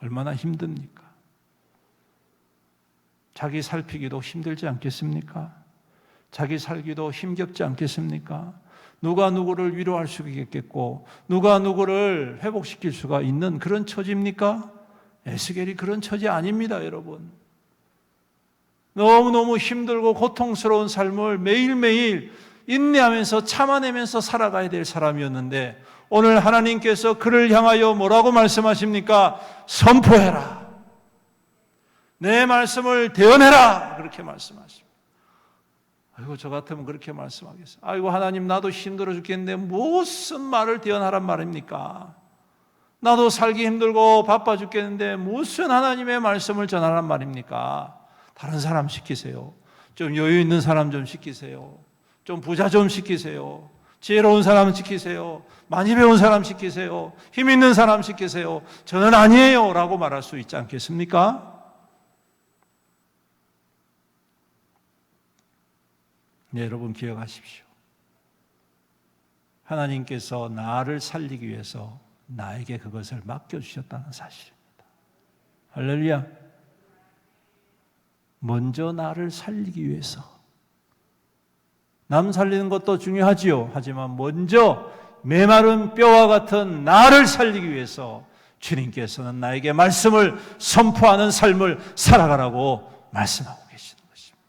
얼마나 힘듭니까? 자기 살피기도 힘들지 않겠습니까? 자기 살기도 힘겹지 않겠습니까? 누가 누구를 위로할 수 있겠고 누가 누구를 회복시킬 수가 있는 그런 처지입니까? 에스겔이 그런 처지 아닙니다, 여러분. 너무너무 힘들고 고통스러운 삶을 매일매일 인내하면서 참아내면서 살아가야 될 사람이었는데 오늘 하나님께서 그를 향하여 뭐라고 말씀하십니까? 선포해라. 내 말씀을 대언해라. 그렇게 말씀하십니다. 아이고, 저 같으면 그렇게 말씀하겠어요. 아이고, 하나님, 나도 힘들어 죽겠는데 무슨 말을 대언하란 말입니까? 나도 살기 힘들고 바빠 죽겠는데 무슨 하나님의 말씀을 전하란 말입니까? 다른 사람 시키세요. 좀 여유 있는 사람 좀 시키세요. 좀 부자 좀 시키세요. 지혜로운 사람 시키세요. 많이 배운 사람 시키세요. 힘 있는 사람 시키세요. 저는 아니에요 라고 말할 수 있지 않겠습니까? 네, 여러분 기억하십시오. 하나님께서 나를 살리기 위해서 나에게 그것을 맡겨주셨다는 사실입니다. 할렐루야. 먼저 나를 살리기 위해서. 남 살리는 것도 중요하지요. 하지만 먼저 메마른 뼈와 같은 나를 살리기 위해서 주님께서는 나에게 말씀을 선포하는 삶을 살아가라고 말씀하고 계시는 것입니다.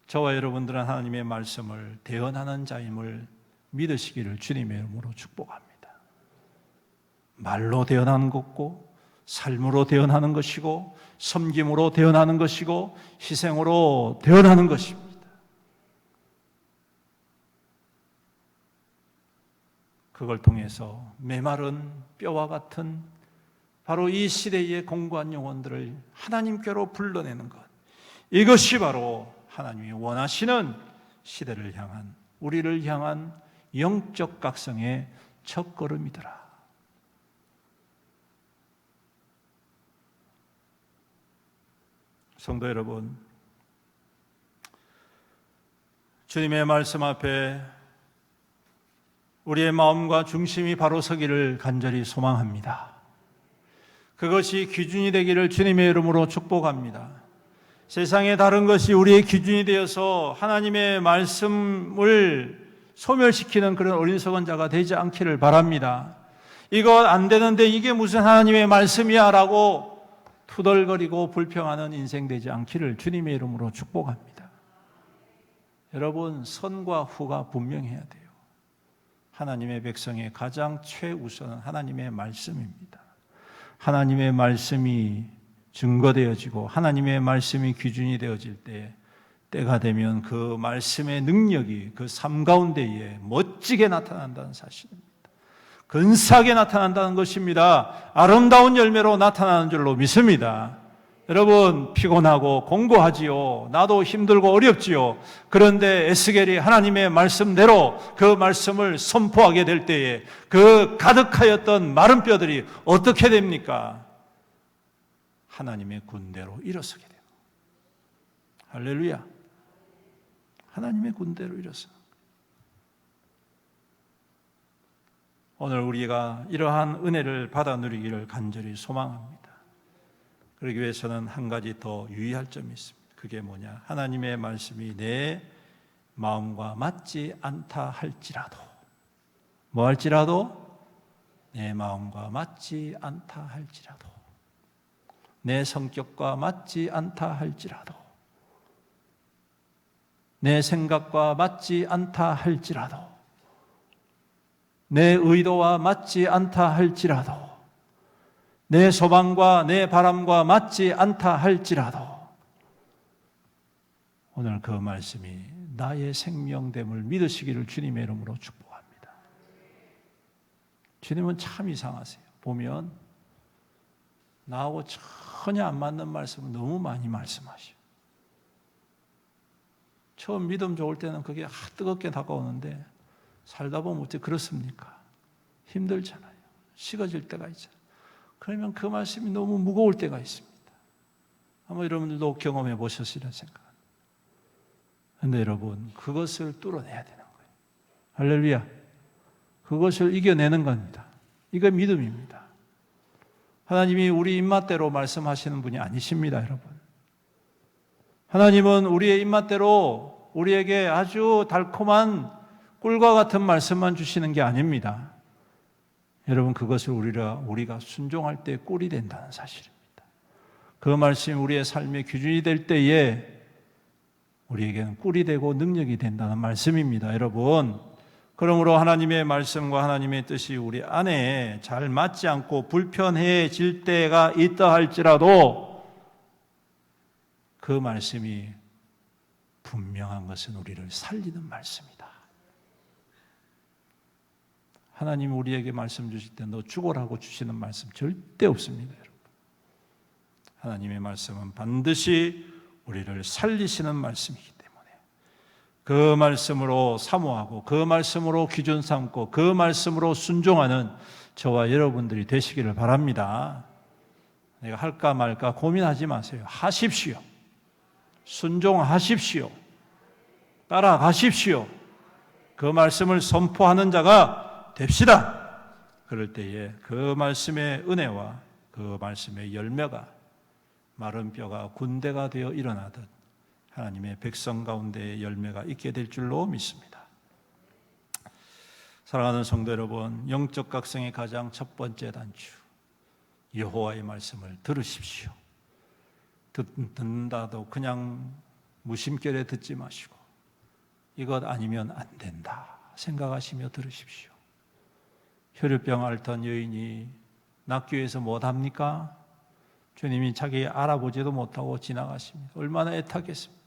저와 여러분들은 하나님의 말씀을 대언하는 자임을 믿으시기를 주님의 이름으로 축복합니다. 말로 대언하는 것고 삶으로 대언하는 것이고 섬김으로 대언하는 것이고 희생으로 대언하는 것입니다. 그걸 통해서 메마른 뼈와 같은 바로 이 시대의 공고한 영혼들을 하나님께로 불러내는 것, 이것이 바로 하나님이 원하시는 시대를 향한, 우리를 향한 영적 각성의 첫걸음이더라. 성도 여러분, 주님의 말씀 앞에 우리의 마음과 중심이 바로 서기를 간절히 소망합니다. 그것이 기준이 되기를 주님의 이름으로 축복합니다. 세상의 다른 것이 우리의 기준이 되어서 하나님의 말씀을 소멸시키는 그런 어리석은 자가 되지 않기를 바랍니다. 이거 안 되는데 이게 무슨 하나님의 말씀이야 라고 투덜거리고 불평하는 인생 되지 않기를 주님의 이름으로 축복합니다. 여러분, 선과 후가 분명해야 돼요. 하나님의 백성의 가장 최우선은 하나님의 말씀입니다. 하나님의 말씀이 증거되어지고 하나님의 말씀이 기준이 되어질 때, 때가 되면 그 말씀의 능력이 그 삶 가운데에 멋지게 나타난다는 사실입니다. 근사하게 나타난다는 것입니다. 아름다운 열매로 나타나는 줄로 믿습니다. 여러분, 피곤하고 공고하지요. 나도 힘들고 어렵지요. 그런데 에스겔이 하나님의 말씀대로 그 말씀을 선포하게 될 때에 그 가득하였던 마른 뼈들이 어떻게 됩니까? 하나님의 군대로 일어서게 돼요. 할렐루야. 하나님의 군대로 일어서. 오늘 우리가 이러한 은혜를 받아 누리기를 간절히 소망합니다. 그러기 위해서는 한 가지 더 유의할 점이 있습니다. 그게 뭐냐? 하나님의 말씀이 내 마음과 맞지 않다 할지라도, 뭐 할지라도? 내 마음과 맞지 않다 할지라도, 내 성격과 맞지 않다 할지라도, 내 생각과 맞지 않다 할지라도, 내 의도와 맞지 않다 할지라도, 내 소망과 내 바람과 맞지 않다 할지라도 오늘 그 말씀이 나의 생명됨을 믿으시기를 주님의 이름으로 축복합니다. 주님은 참 이상하세요. 보면 나하고 전혀 안 맞는 말씀을 너무 많이 말씀하셔요. 처음 믿음 좋을 때는 그게 뜨겁게 다가오는데 살다 보면 어째 그렇습니까? 힘들잖아요. 식어질 때가 있잖아요. 그러면 그 말씀이 너무 무거울 때가 있습니다. 아마 여러분들도 경험해 보셨으리라 생각합니다. 그런데 여러분, 그것을 뚫어내야 되는 거예요. 할렐루야. 그것을 이겨내는 겁니다. 이거 믿음입니다. 하나님이 우리 입맛대로 말씀하시는 분이 아니십니다, 여러분. 하나님은 우리의 입맛대로 우리에게 아주 달콤한 꿀과 같은 말씀만 주시는 게 아닙니다. 여러분, 그것을 우리가 순종할 때 꿀이 된다는 사실입니다. 그 말씀이 우리의 삶의 기준이 될 때에 우리에게는 꿀이 되고 능력이 된다는 말씀입니다, 여러분. 그러므로 하나님의 말씀과 하나님의 뜻이 우리 안에 잘 맞지 않고 불편해질 때가 있다 할지라도 그 말씀이 분명한 것은 우리를 살리는 말씀이다. 하나님이 우리에게 말씀 주실 때 너 죽어라고 주시는 말씀 절대 없습니다, 여러분. 하나님의 말씀은 반드시 우리를 살리시는 말씀이기 때문에 그 말씀으로 사모하고 그 말씀으로 기준 삼고 그 말씀으로 순종하는 저와 여러분들이 되시기를 바랍니다. 내가 할까 말까 고민하지 마세요. 하십시오. 순종하십시오. 따라가십시오. 그 말씀을 선포하는 자가 됩시다. 그럴 때에 그 말씀의 은혜와 그 말씀의 열매가 마른 뼈가 군대가 되어 일어나듯 하나님의 백성 가운데 열매가 있게 될 줄로 믿습니다. 사랑하는 성도 여러분, 영적 각성의 가장 첫 번째 단추, 여호와의 말씀을 들으십시오. 듣는다도 그냥 무심결에 듣지 마시고 이것 아니면 안 된다 생각하시며 들으십시오. 혈유병 앓던 여인이 낙교에서 못합니까? 주님이 자기 알아보지도 못하고 지나가십니다. 얼마나 애타겠습니까?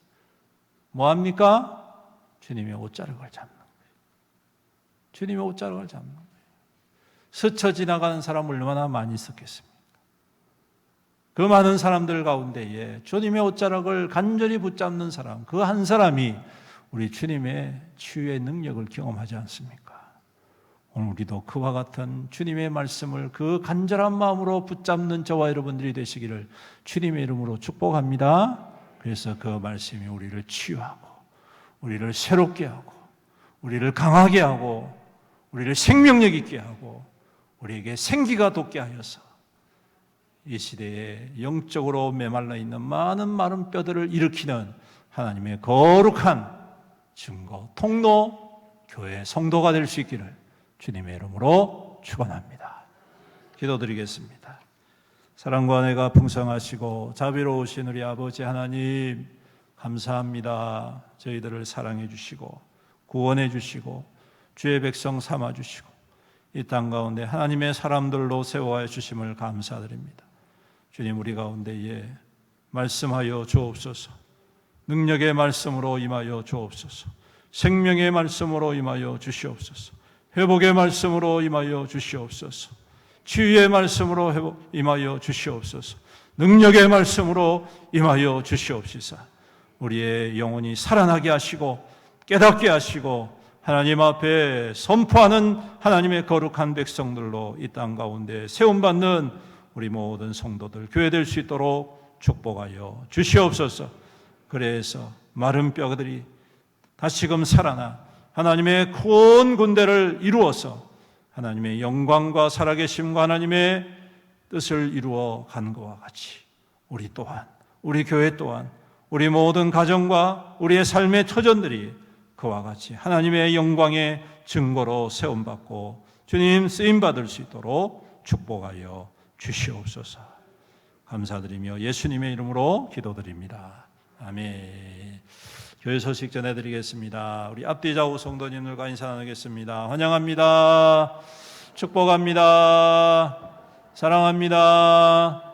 뭐합니까? 주님의 옷자락을 잡는 거예요. 주님의 옷자락을 잡는 거예요. 스쳐 지나가는 사람 얼마나 많이 있었겠습니까? 그 많은 사람들 가운데에 주님의 옷자락을 간절히 붙잡는 사람, 그 한 사람이 우리 주님의 치유의 능력을 경험하지 않습니까? 오늘 우리도 그와 같은 주님의 말씀을 그 간절한 마음으로 붙잡는 저와 여러분들이 되시기를 주님의 이름으로 축복합니다. 그래서 그 말씀이 우리를 치유하고 우리를 새롭게 하고 우리를 강하게 하고 우리를 생명력 있게 하고 우리에게 생기가 돋게 하여서 이 시대에 영적으로 메말라 있는 많은 마른 뼈들을 일으키는 하나님의 거룩한 증거, 통로, 교회 성도가 될 수 있기를 주님의 이름으로 축원합니다. 기도드리겠습니다. 사랑과 은혜가 풍성하시고 자비로우신 우리 아버지 하나님 감사합니다. 저희들을 사랑해 주시고 구원해 주시고 주의 백성 삼아 주시고 이 땅 가운데 하나님의 사람들로 세워 주심을 감사드립니다. 주님, 우리 가운데에 말씀하여 주옵소서. 능력의 말씀으로 임하여 주옵소서. 생명의 말씀으로 임하여 주시옵소서. 회복의 말씀으로 임하여 주시옵소서. 치유의 말씀으로 임하여 주시옵소서. 능력의 말씀으로 임하여 주시옵시사. 우리의 영혼이 살아나게 하시고 깨닫게 하시고 하나님 앞에 선포하는 하나님의 거룩한 백성들로 이 땅 가운데 세움받는 우리 모든 성도들 교회 될 수 있도록 축복하여 주시옵소서. 그래서 마른 뼈들이 다시금 살아나 하나님의 구원 군대를 이루어서 하나님의 영광과 살아계심과 하나님의 뜻을 이루어 간 것과 같이 우리 또한, 우리 교회 또한, 우리 모든 가정과 우리의 삶의 터전들이 그와 같이 하나님의 영광의 증거로 세움받고 주님 쓰임받을 수 있도록 축복하여 주시옵소서. 감사드리며 예수님의 이름으로 기도드립니다. 아멘. 교회 소식 전해드리겠습니다. 우리 앞뒤 좌우 성도님들과 인사 나누겠습니다. 환영합니다. 축복합니다. 사랑합니다.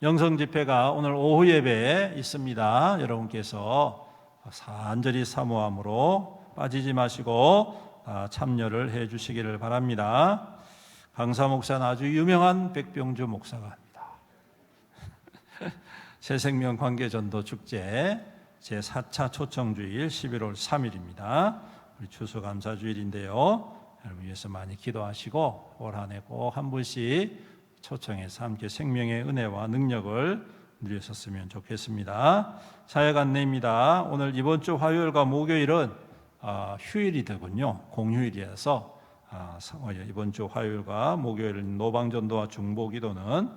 영성 집회가 오늘 오후 예배에 있습니다. 여러분께서 간절히 사모함으로 빠지지 마시고 참여를 해 주시기를 바랍니다. 강사 목사는 아주 유명한 백병주 목사가 합니다. 새생명 관계전도 축제 제4차 초청주일 11월 3일입니다. 우리 추수감사주일인데요. 여러분 위해서 많이 기도하시고 올 한 해 꼭 한 분씩 초청해서 함께 생명의 은혜와 능력을 누리셨으면 좋겠습니다. 사역 안내입니다. 오늘 이번 주 화요일과 목요일은 휴일이 되군요. 공휴일이어서 이번 주 화요일과 목요일 노방전도와 중보기도는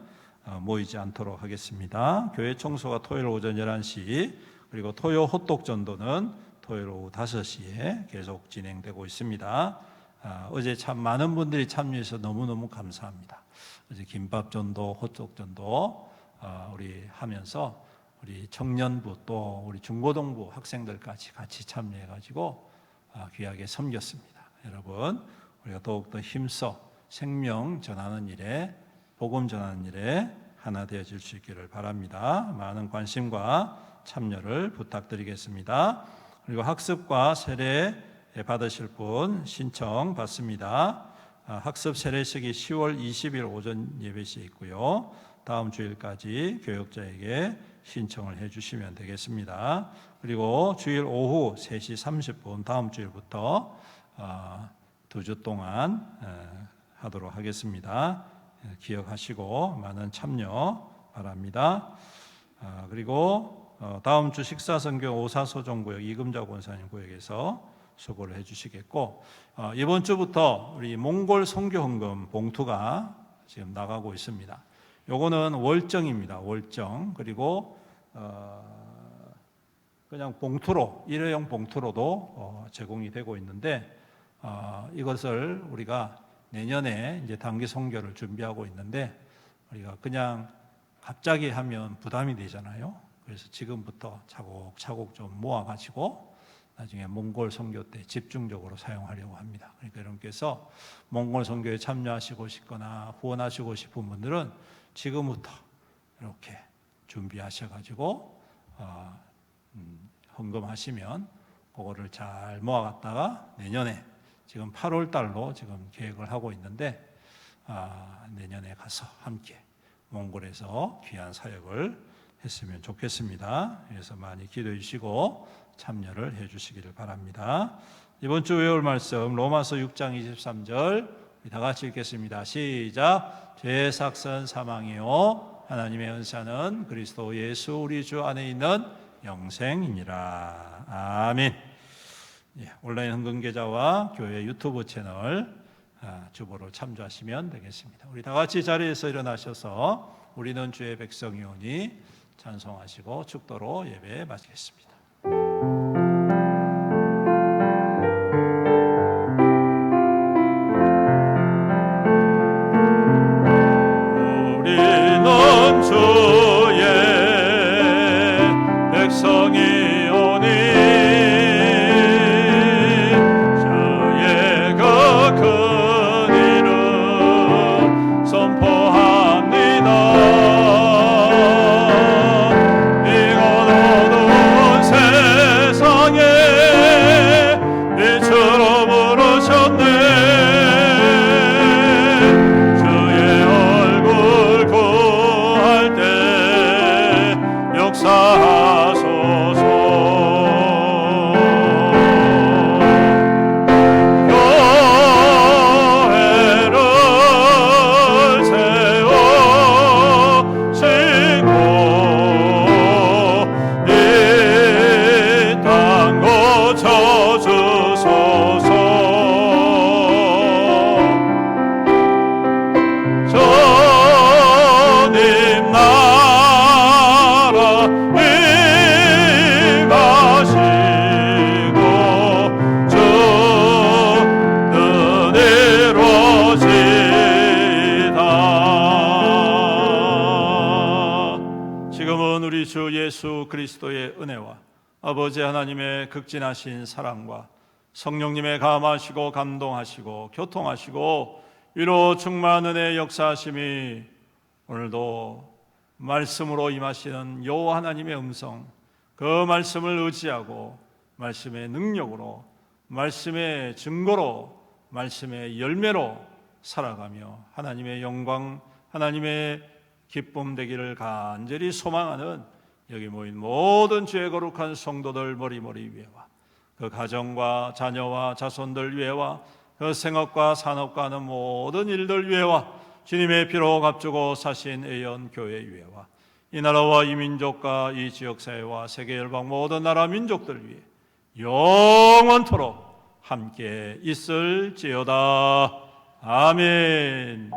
모이지 않도록 하겠습니다. 교회 청소가 토요일 오전 11시, 그리고 토요 호떡전도는 토요일 오후 5시에 계속 진행되고 있습니다. 어제 참 많은 분들이 참여해서 너무너무 감사합니다. 어제 김밥전도, 호떡전도 우리 하면서 우리 청년부 또 우리 중고등부 학생들까지 같이 참여해가지고 귀하게 섬겼습니다. 여러분, 우리가 더욱더 힘써 생명 전하는 일에, 복음 전하는 일에 하나 되어질 수 있기를 바랍니다. 많은 관심과 참여를 부탁드리겠습니다. 그리고 학습과 세례 받으실 분 신청 받습니다. 학습 세례식이 10월 20일 오전 예배시에 있고요. 다음 주일까지 교역자에게 신청을 해주시면 되겠습니다. 그리고 주일 오후 3시 30분 다음 주일부터 2주 동안 하도록 하겠습니다. 기억하시고 많은 참여 바랍니다. 그리고 다음 주 식사선교 오사소정구역 이금자 권사님 구역에서 수고를 해주시겠고, 이번 주부터 우리 몽골 선교헌금 봉투가 지금 나가고 있습니다. 요거는 월정입니다. 월정. 그리고 그냥 봉투로, 일회용 봉투로도 제공이 되고 있는데, 이것을 우리가 내년에 이제 단기 선교를 준비하고 있는데, 우리가 그냥 갑자기 하면 부담이 되잖아요. 그래서 지금부터 차곡차곡 좀 모아가지고 나중에 몽골 선교 때 집중적으로 사용하려고 합니다. 그러니까 여러분께서 몽골 선교에 참여하시고 싶거나 후원하시고 싶은 분들은 지금부터 이렇게 준비하셔가지고 헌금하시면 그거를 잘 모아갔다가 내년에 지금 8월 달로 지금 계획을 하고 있는데 내년에 가서 함께 몽골에서 귀한 사역을 했으면 좋겠습니다. 그래서 많이 기도해 주시고 참여를 해 주시기를 바랍니다. 이번 주 외울 말씀 로마서 6장 23절 다 같이 읽겠습니다. 시작. 죄의 삭은 사망이요 하나님의 은사는 그리스도 예수 우리 주 안에 있는 영생이니라. 아멘. 온라인 헌금계좌와 교회 유튜브 채널 주보로 참조하시면 되겠습니다. 우리 다 같이 자리에서 일어나셔서 우리는 주의 백성이오니 찬송하시고 축도로 예배 마치겠습니다. 우리는 주의 백성이오니 주의 그 큰 이름 선포합니다. 이곳 어두운 세상에 빛으로 부르셨네. 주의 얼굴 구할 때 역사하소서. 교회를 세우시고 이 땅 고쳐주소서. 주님 나라 임하시고 주 뜻 이루어지다. 지금은 우리 주 예수 그리스도의 은혜와 아버지 하나님의 극진하신 사랑과 성령님의 감하시고 감동하시고 교통하시고 위로 충만한 은혜의 역사하심이 오늘도 말씀으로 임하시는 여호와 하나님의 음성, 그 말씀을 의지하고 말씀의 능력으로, 말씀의 증거로, 말씀의 열매로 살아가며 하나님의 영광, 하나님의 기쁨 되기를 간절히 소망하는 여기 모인 모든 주의 거룩한 성도들 머리머리 위에와 그 가정과 자녀와 자손들 위에와 그 그 생업과 산업과 하는 모든 일들 위해와 주님의 피로 값주고 사신 애연 교회 위해와 이 나라와 이 민족과 이 지역사회와 세계 열방 모든 나라 민족들 위해 영원토록 함께 있을지어다. 아멘.